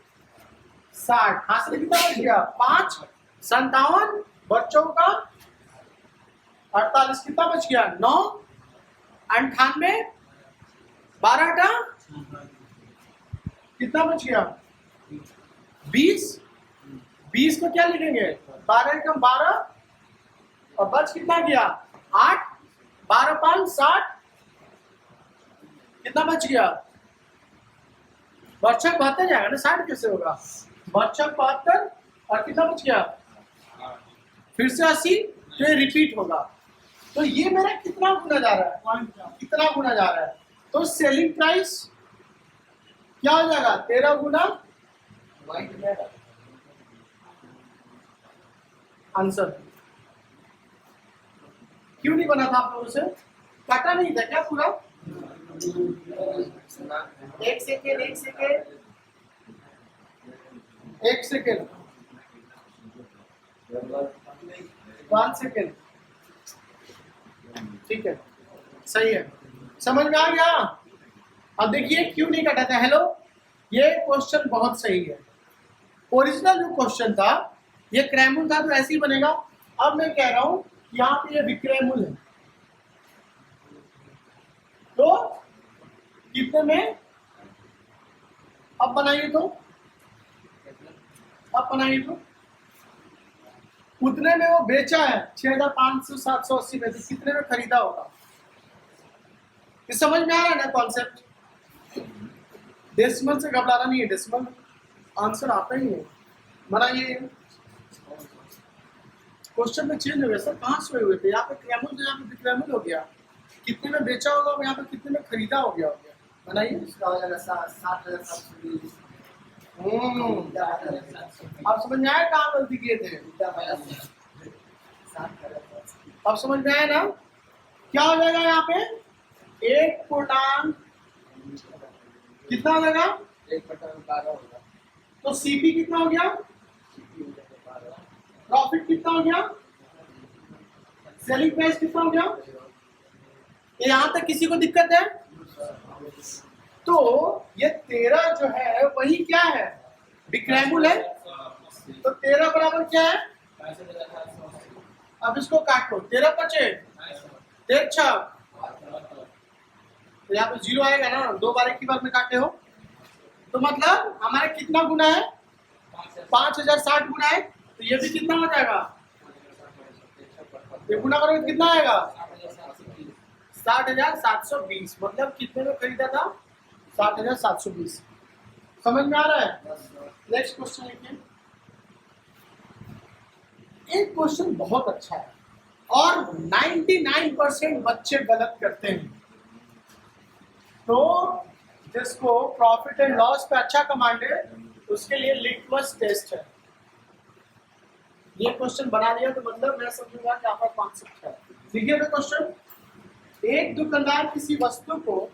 60। हाथ से कितना बच गया? 5 57, 12 48 कितना बच गया? 9 98, 12 कितना बच गया? 20। 20 को क्या लिखेंगे? 12 एकम 12 और बच कितना गया? 8 12 60 कितना बच गया? बच्चक 72 जाएगा ना, 60 कैसे होगा? बच्चक 72 और कितना बच गया? फिर से 80, तो ये रिपीट होगा। तो ये मेरा कितना गुना जा रहा है? कितना गुना जा रहा है? तो सेलिंग प्राइस क्या हो जाएगा? 13 गुना आंसर। क्यों नहीं बना था आप लोगों से? काटा नहीं था क्या पूरा? एक सेकेंड 1 सेकेंड, ठीक है, सही है, समझ में आ गया? अब देखिए क्यों नहीं कटा था। हेलो, ये क्वेश्चन बहुत सही है। ओरिजिनल जो क्वेश्चन था ये क्रय मूल्य था, तो ऐसे ही बनेगा। अब मैं कह रहा हूं यहाँ पे ये विक्रय मूल्य है, तो कितने में? अब बनाइए तो उतने में वो बेचा है 6500 780 में, तो कितने में खरीदा होगा? ये समझ में आ रहा है ना कॉन्सेप्ट? डेसिमल से घबराना नहीं है, डेसिमल आंसर आता ही है। बनाइए। क्वेश्चन में चेंज हो गया सर, कहाँ सोए हुए थे? यहाँ पे क्रैमुल, यहाँ पे विक्रैमुल हो गया। कितने में बेचा होगा, यहाँ पे कितने में खरीदा हो गया। बनाइए। इसका हो जाएगा 60,720। आप समझ में आया कहाँ गलती किए थे? अब समझ में आया ना? क्या हो जाएगा यहाँ पे? 1 पूर्णांक कितना हो जाएगा? 1/12 होगा। तो सीपी कितना हो गया? प्रॉफिट कितना हो गया? सेलिंग प्राइस कितना हो गया? यहाँ तक किसी को दिक्कत है? तो ये 13 जो है वही क्या है? विक्रय मूल्य है। तो 13 बराबर क्या है? अब इसको काटो, 13 बचे 13 तो यहाँ पे 0 आएगा ना, 2 बार एक ही बार में काटे हो, तो मतलब हमारे कितना गुना है? 5060 गुना है। तो ये भी कितना हो जाएगा? ये गुना करोगे तो कितना आएगा? 60,720। मतलब कितने में खरीदा था? 60,720। समझ में आ रहा है? नेक्स्ट क्वेश्चन लिखिए। एक क्वेश्चन बहुत अच्छा है और 99% बच्चे गलत करते हैं। तो जिसको प्रॉफिट एंड लॉस पे अच्छा कमांड है उसके लिए लिटमस टेस्ट है। ये क्वेश्चन बना दिया तो मतलब मैं समझूंगा कि आपका कॉन्सेप्ट है। देखिए ना क्वेश्चन, एक दुकानदार किसी वस्तु को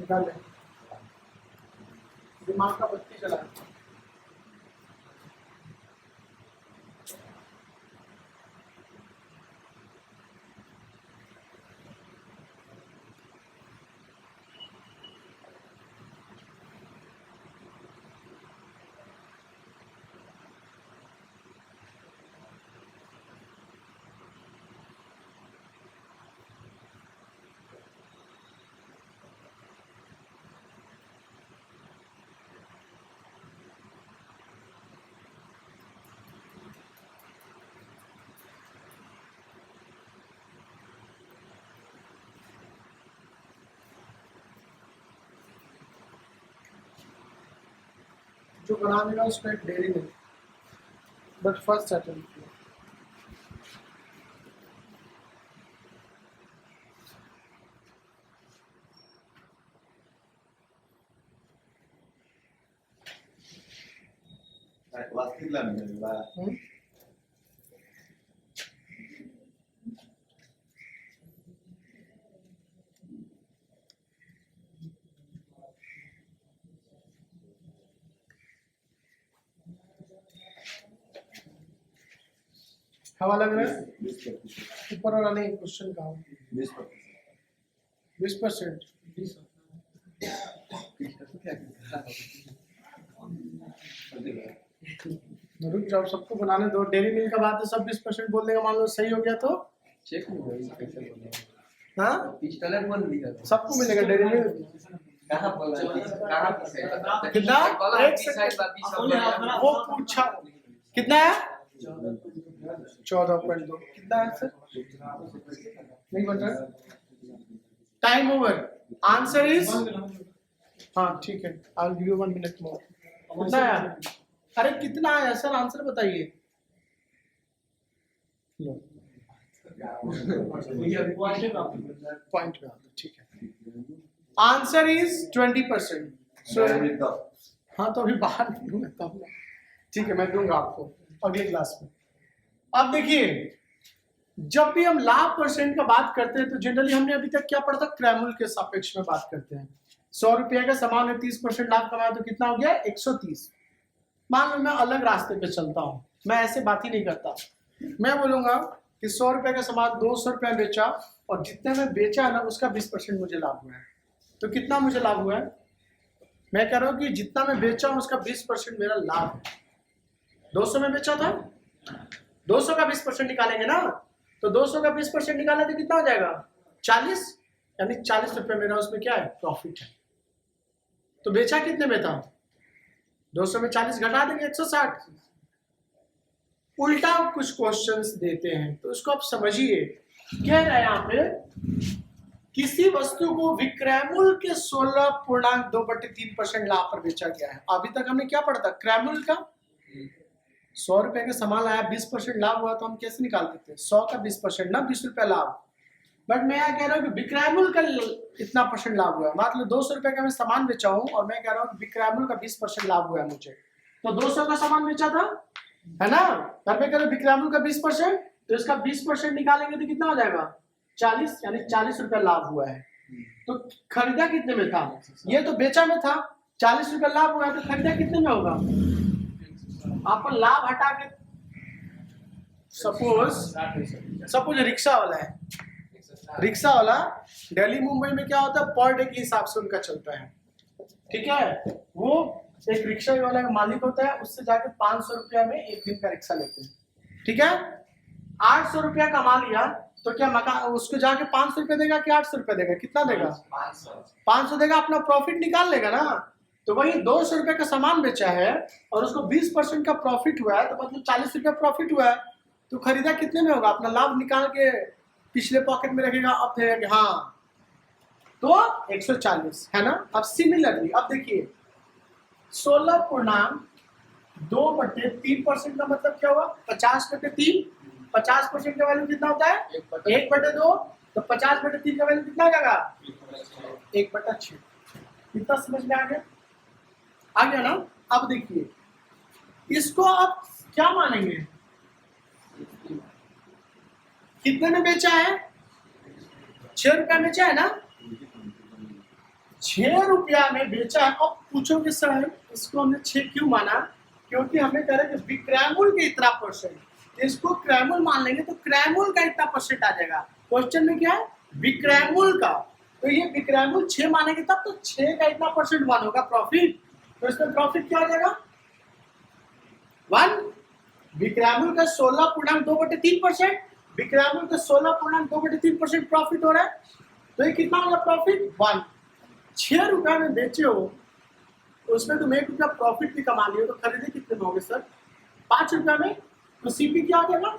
निकाल ले, दिमाग का बत्ती चला। जो बना देगा उसको एक Dairy Milk, but first settle वास्तविकला मिळाला हवा लग रहा है ऊपर वाला नहीं, क्वेश्चन का 20%। रुक जाओ, सबको बनाने दो। डेयरी मिल्क का बात है, सब 20% बोल देगा, मान लो सही हो गया तो चेक नहीं हुआ इसे कैसे बोल रहे हैं। हाँ पिस्टल बोल दिया सबको मिलेगा डेयरी मिल्क। कहां बोल रहा है, कहां पे से बता कितना? एक साइड बात सब वो पूछा कितना है? 14.2 कितना है सर? नहीं बन रहा। टाइम ओवर, आंसर इज हाँ ठीक है, I will give you 1 minute मोर। कितना है? अरे कितना है सर, आंसर बताइए। लो पॉइंट पे आता, ठीक है। Answer is 20%। सो हाँ तो अभी बाहर निकलूंगा तब ना। ठीक है, मैं दूंगा आपको अगले क्लास में। अब देखिए, जब भी हम लाभ परसेंट का बात करते हैं तो जनरली हमने अभी तक क्या पढ़ा था, क्रैमुल के सापेक्ष में बात करते हैं। 100 रुपये का सामान है, 30% लाभ कमाया तो कितना हो गया? 130। मान लो मैं अलग रास्ते पे चलता हूँ, मैं ऐसे बात ही नहीं करता। मैं बोलूंगा कि 100 रुपये का सामान 200 रुपये बेचा और जितने में बेचा है ना उसका 20% मुझे लाभ हुआ है। तो कितना मुझे लाभ हुआ है? मैं कह रहा हूँ कि जितना मैं बेचा हूँ उसका 20% मेरा लाभ है। 200 में बेचा था, 200 का 20% निकालेंगे ना, तो 200 का 20% निकाले तो कितना हो जाएगा? 40, यानी 40 रुपये मेरा उसमें क्या है? प्रॉफिट है। तो बेचा कितने में था? 200 में 40 घटा देंगे 160। उल्टा कुछ क्वेश्चंस देते हैं तो उसको आप समझिए। कह रहे हैं यहाँ पे, किसी वस्तु को विक्रय मूल्य के 16.2/3% लाभ पर बेचा गया है। अभी तक हमने क्या पढ़ा था? क्रय मूल्य का 100 रुपए का सामान आया, 20% लाभ हुआ तो हम कैसे निकाल देते हैं? 100 का 20% ना, 20 रुपए लाभ। बट मैं यहाँ कह रहा हूँ कि विक्रय मूल्य का इतना % लाभ हुआ है। मतलब 200 रुपए का मैं सामान बेचा हूँ और मैं कह रहा हूँ विक्रय मूल्य का 20% लाभ हुआ है मुझे। तो 200 का सामान बेचा था, है ना, घर पे कह रहे विक्रय मूल्य का 20%, तो इसका 20% निकालेंगे तो कितना हो जाएगा? 40, यानी 40 रुपए लाभ हुआ है। तो खरीदा कितने में था? ये तो बेचा में था। 40 रुपए लाभ हुआ है तो खरीदा कितने में होगा? आपको लाभ हटा के, सपोज रिक्शा वाला है, रिक्शा वाला दिल्ली मुंबई में क्या होता है, पर डे के हिसाब से उनका चलता है। ठीक है, वो एक रिक्शा वाला का मालिक होता है, उससे जाके 500 रुपया में एक दिन का रिक्शा लेते हैं। ठीक है, 800 रुपया कमा लिया तो क्या मकान उसको जाके 500 रुपया देगा कि 800 रुपया देगा? कितना देगा? 500 देगा, अपना प्रॉफिट निकाल लेगा ना। तो वही 200 रुपये का सामान बेचा है और उसको 20% का प्रॉफिट हुआ है, तो मतलब 40 रुपया प्रॉफिट हुआ है। तो खरीदा कितने में होगा? अपना लाभ निकाल के पिछले पॉकेट में रखेगा, अब देगा हाँ तो 140, है ना। अब सिमिलरली अब देखिए 16.2/3% का मतलब क्या हुआ? 50/3। 50% का वैल्यू कितना होता है? 1/2। तो 50/3 का वैल्यू कितना हो जाएगा? 1/6। कितना समझ में आ गया? आ गया ना। अब देखिए इसको आप क्या मानेंगे? कितने में बेचा है? 6 रुपया बेचा है ना। ₹6 में बेचा है। अब पूछोगे सर इसको हमने 6 क्यों माना? क्योंकि हमें कह रहे हैं कि विक्रयमूल्य के इतना परसेंट, इसको क्रयमूल्य मान लेंगे तो क्रयमूल्य का इतना परसेंट आ जाएगा। क्वेश्चन में क्या है? विक्रयमूल्य का। तो ये विक्रयमूल्य 6 मानेंगे तब तो 6 का इतना परसेंट 1 होगा प्रॉफिट। तो इसमें प्रॉफिट क्या हो जाएगा? 1। विक्रयमूल्य का 16.2/3%, विक्रयमूल्य का 16.2/3% प्रॉफिट हो रहा है। तो ये कितना होगा प्रॉफिट? 1। ₹6 में बेचे हो तो उसमें तुम ₹1 प्रॉफिट भी कमा लियो तो खरीदे कितने में होगे सर? ₹5 में। तो सीपी क्या हो जाएगा?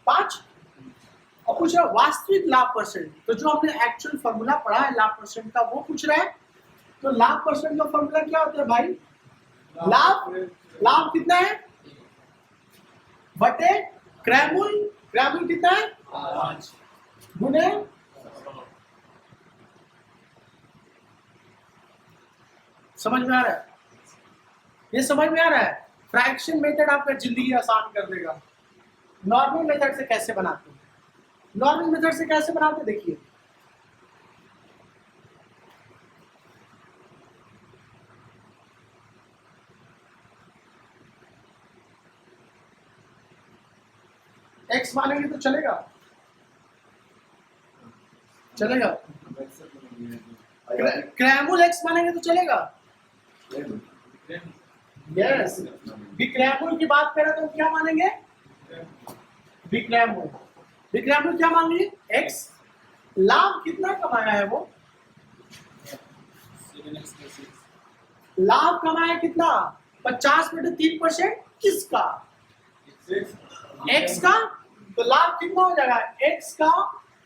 5। और पूछ रहा है वास्तविक लाभ परसेंट। तो जो हमने एक्चुअल फॉर्मूला पढ़ा है लाभ परसेंट का वो पूछ रहा है। तो लाभ परसेंट का फॉर्मूला क्या होता है भाई? लाभ कितना है? बटे क्रयमूल्य। क्रयमूल्य कितना है? 5 गुने समझ में आ रहा है? ये समझ में आ रहा है? फ्रैक्शन मेथड आपका जिंदगी आसान कर देगा। नॉर्मल मेथड से कैसे बनाते हैं? नॉर्मल मेथड से कैसे बनाते देखिए। एक्स मानेंगे तो चलेगा? चलेगा। क्रयमूल्य एक्स मानेंगे तो चलेगा? यस। विक्रयमूल्य की बात करें तो क्या मानेंगे? विक्रयमूल्य। विक्रयमूल्य क्या मान लिए? एक्स। लाभ कितना कमाया है वो? लाभ कमाया कितना? 50/3%। किसका? एक्स का। तो लाभ कितना हो जाएगा? एक्स का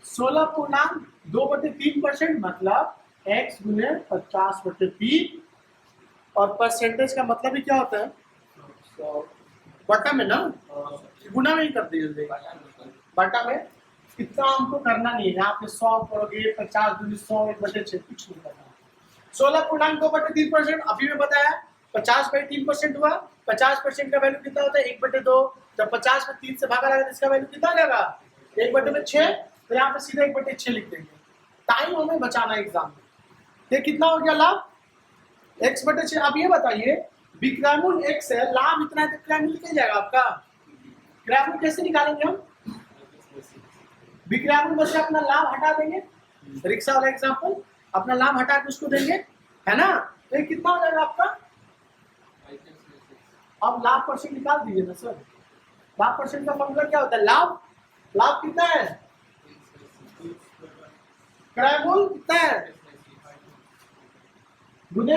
16.2/3%, मतलब एक्स गुने 50/3। और परसेंटेज का मतलब ही क्या होता है? बटा में ना, गुना में ही कर दीजिए। बटा में इतना हमको करना नहीं है। यहाँ पे 100 करोगे, 50 दूनी 100, 1/6 कुछ नहीं करना। 16.2/3% अभी मैं बताया। 50/3% हुआ। 50% का वैल्यू कितना होता है? 1/2। जब 50 में 3 से भागा लगा तो इसका वैल्यू कितना हो जाएगा? 1/6। तो यहाँ पे सीधा 1/6 लिख देंगे। टाइम हमें बचाना है एग्जाम में। ये कितना हो गया लाभ? x/6। अब ये बताइए विक्रयमूल्य x है, लाभ इतना है तो क्रयमूल्य निकल जाएगा आपका। क्रयमूल्य कैसे निकालेंगे हम? विक्रयमूल्य में से अपना लाभ हटा देंगे। रिक्शा वाला एग्जाम्पल, अपना लाभ हटा के उसको देंगे, है ना? तो ये कितना हो जाएगा आपका? अब लाभ परसेंट निकाल दीजिए ना सर। लाभ परसेंट का फॉर्मूला क्या होता है? लाभ कितना है? क्रयमूल्य कितना है? गुने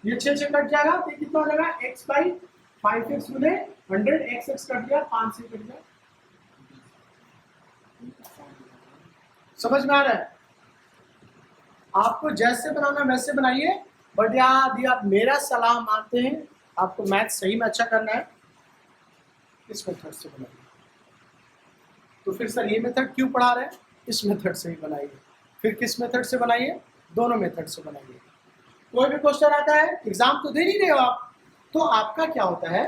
ये 6 कट जाएगा तो कितना हो जाएगा? x/5x गुने 100। x कट गया, 5 से कट गया। समझ में आ रहा है? आपको जैसे बनाना वैसे बनाइए, बट यदि आप मेरा सलाह मानते हैं, आपको मैथ सही में अच्छा करना है, इस मेथड से बनाइए। तो फिर सर ये मेथड क्यों पढ़ा रहे हैं? इस मेथड से ही बनाइए। फिर किस मेथड से बनाइए? दोनों मेथड से बनाइए। कोई भी क्वेश्चन आता है, एग्जाम तो दे नहीं रहे हो आप, तो आपका क्या होता है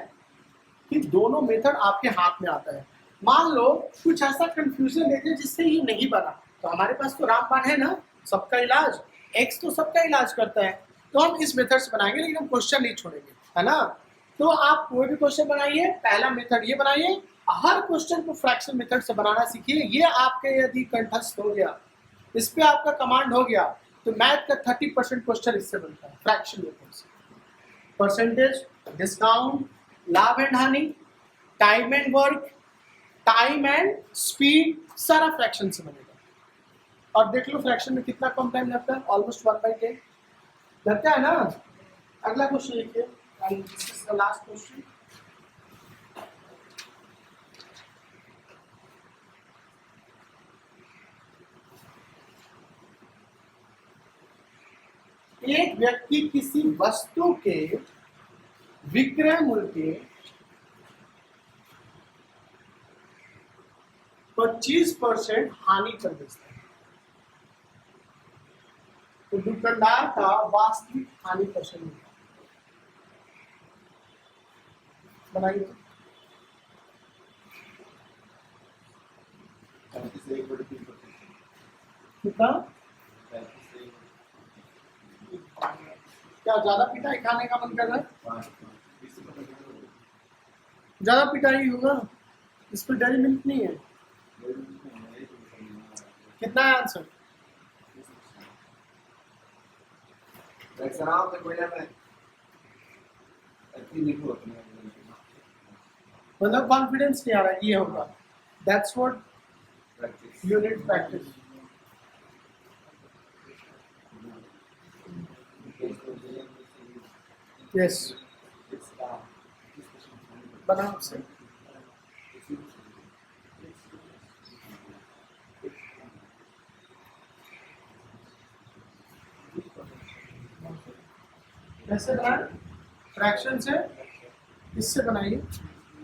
कि दोनों मेथड आपके हाथ में आता है। मान लो कुछ ऐसा कंफ्यूजन देते हैं जिससे ये नहीं बना, तो हमारे पास तो रामबाण है ना, सबका इलाज। एक्स तो सबका इलाज करता है, तो हम इस मेथड से बनाएंगे, लेकिन हम क्वेश्चन नहीं छोड़ेंगे, है ना? तो आप कोई भी क्वेश्चन बनाइए, पहला मेथड ये बनाइए, हर क्वेश्चन को फ्रैक्शन मेथड से बनाना सीखिए। ये आपके यदि कंठस्थ हो गया, इस पे आपका कमांड हो गया, तो मैथ का 30% क्वेश्चन इससे बनता है, फ्रैक्शन मेथड से। परसेंटेज, डिस्काउंट, लाभ एंड हानि, time and work, time and speed, सारा फ्रैक्शन से बनेगा। और देख लो फ्रैक्शन में कितना कम टाइम लगता है, ऑलमोस्ट 1/10 लगता है ना। अगला क्वेश्चन लिखिए, this is the last question. एक व्यक्ति किसी वस्तु के विक्रय मूल्य के 25% हानि कर देता है, तो दुकानदार का वास्तविक हानि परसेंट बनाइए। कितना? क्या ज्यादा पिटाई खाने का मन कर रहा है? ज्यादा पिटाई होगा, इस पर डेयरी मिल्क नहीं है। कितना है आंसर? मतलब कॉन्फिडेंस नहीं आ रहा, ये होगा। That's what you need practice. Yes, बनाओ से। कैसे बनाए? फ्रैक्शन से, इससे बनाइए।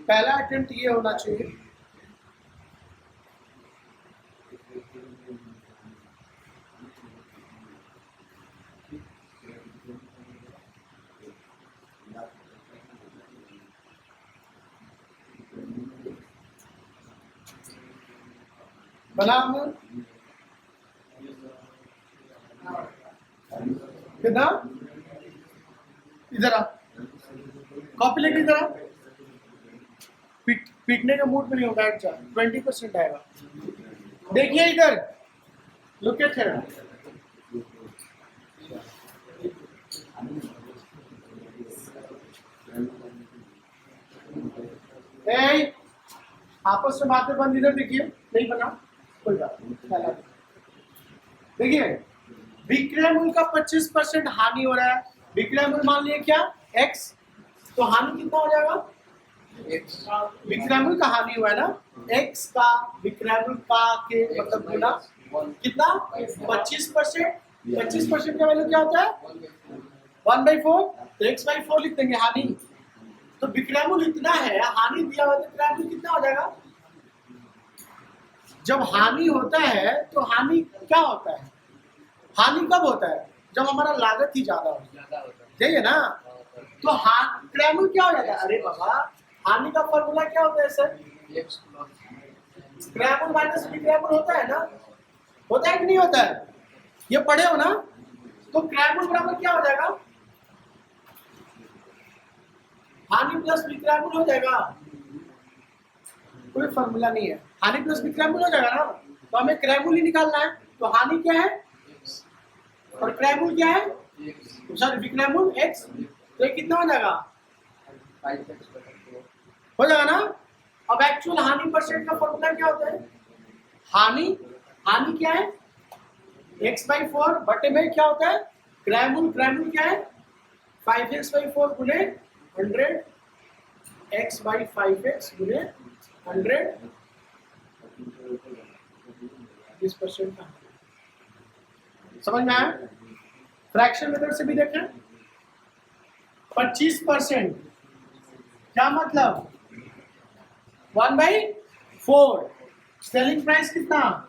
पहला अटेम्प्ट ये होना चाहिए। बना हमने कितना? इधर आ, कॉपी लेके इधर आ। पीटने का मूड में नहीं होगा। 20% आएगा। देखिए इधर, लुक एट हियर। आपस में बातें बंद। इधर देखिए, नहीं बना कोई बात नहीं। देखिए विक्रय मूल्य का 25% हानि हो रहा है। विक्रय मूल्य मान लिया क्या? x, तो हानि कितना हो जाएगा? विक्रय मूल्य का हानि हुआ है ना, x का विक्रय मूल्य का के मतलब गुना कितना? 25%। 25% का वैल्यू क्या होता है? 1/4। तो x/4 लिख देंगे हानि। तो विक्रय मूल्य इतना है, हानि दिया हुआ, तो विक्रय मूल्य कितना हो जाएगा? जब हानि होता है तो हानि क्या होता है? हानि कब होता है? जब हमारा लागत ही ज्यादा होता है, सही है ना? तो विक्रय मूल्य क्या हो जाता है? अरे बाबा, हानि का फॉर्मूला क्या होता है सर? विक्रय मूल्य माइनस विक्रय मूल्य होता है ना? होता है कि नहीं होता है? ये पढ़े हो ना? तो विक्रय मूल्य बराबर क्या हो जाएगा? हानि प्लस विक्रय मूल्य हो जाएगा। कोई फॉर्मूला नहीं है। हानि प्लस विक्रय मूल्य हो जाएगा ना, तो हमें क्रय मूल्य निकालना है। तो हानि क्या है और क्रय मूल्य क्या है? सॉरी, विक्रय मूल्य x। तो ये कितना हो जाएगा? 5x/4 हो जाएगा ना? अब एक्चुअल हानि परसेंट का फॉर्मूला क्या होता है? हानि क्या है? x/4 बटे में क्या होता है? क्रय मूल्य क्या है? 5x/4 गुने 100, x/5x गुने 100, 20% का। समझ में आया? फ्रैक्शन मेथड से भी देखें। 25% क्या मतलब? 1/4। सेलिंग प्राइस कितना?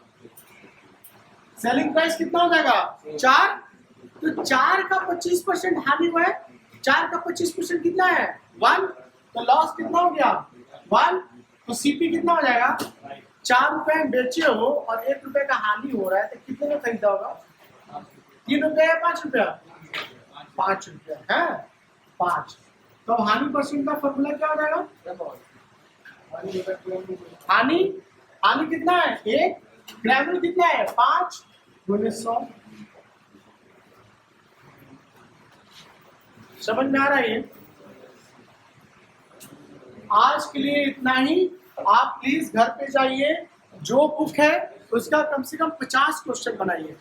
सेलिंग प्राइस कितना हो जाएगा? 4। तो 4 का 25% हानि हुआ है। 4 का 25% कितना है? 1। तो लॉस कितना हो गया? 1। तो सीपी कितना हो जाएगा? 4 रुपए में बेचे हो और 1 रुपए का हानि हो रहा है, तो कितने में खरीदा होगा? 3 रुपया या 5 रुपया? 5 रुपया है। 5। तो हानि परसेंट का फॉर्मूला क्या हो जाएगा? हानि कितना है? 1। क्रय मूल्य कितना है? 5 गुने 100। समझ में आ रहा है? आज के लिए इतना ही। आप प्लीज घर पे जाइए, जो बुक है उसका कम से कम 50 क्वेश्चन बनाइए,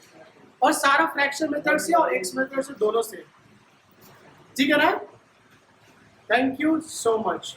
और सारा फ्रैक्शन मेथड से और एक्स मेथड से, दोनों से। ठीक है ना? Thank you so much.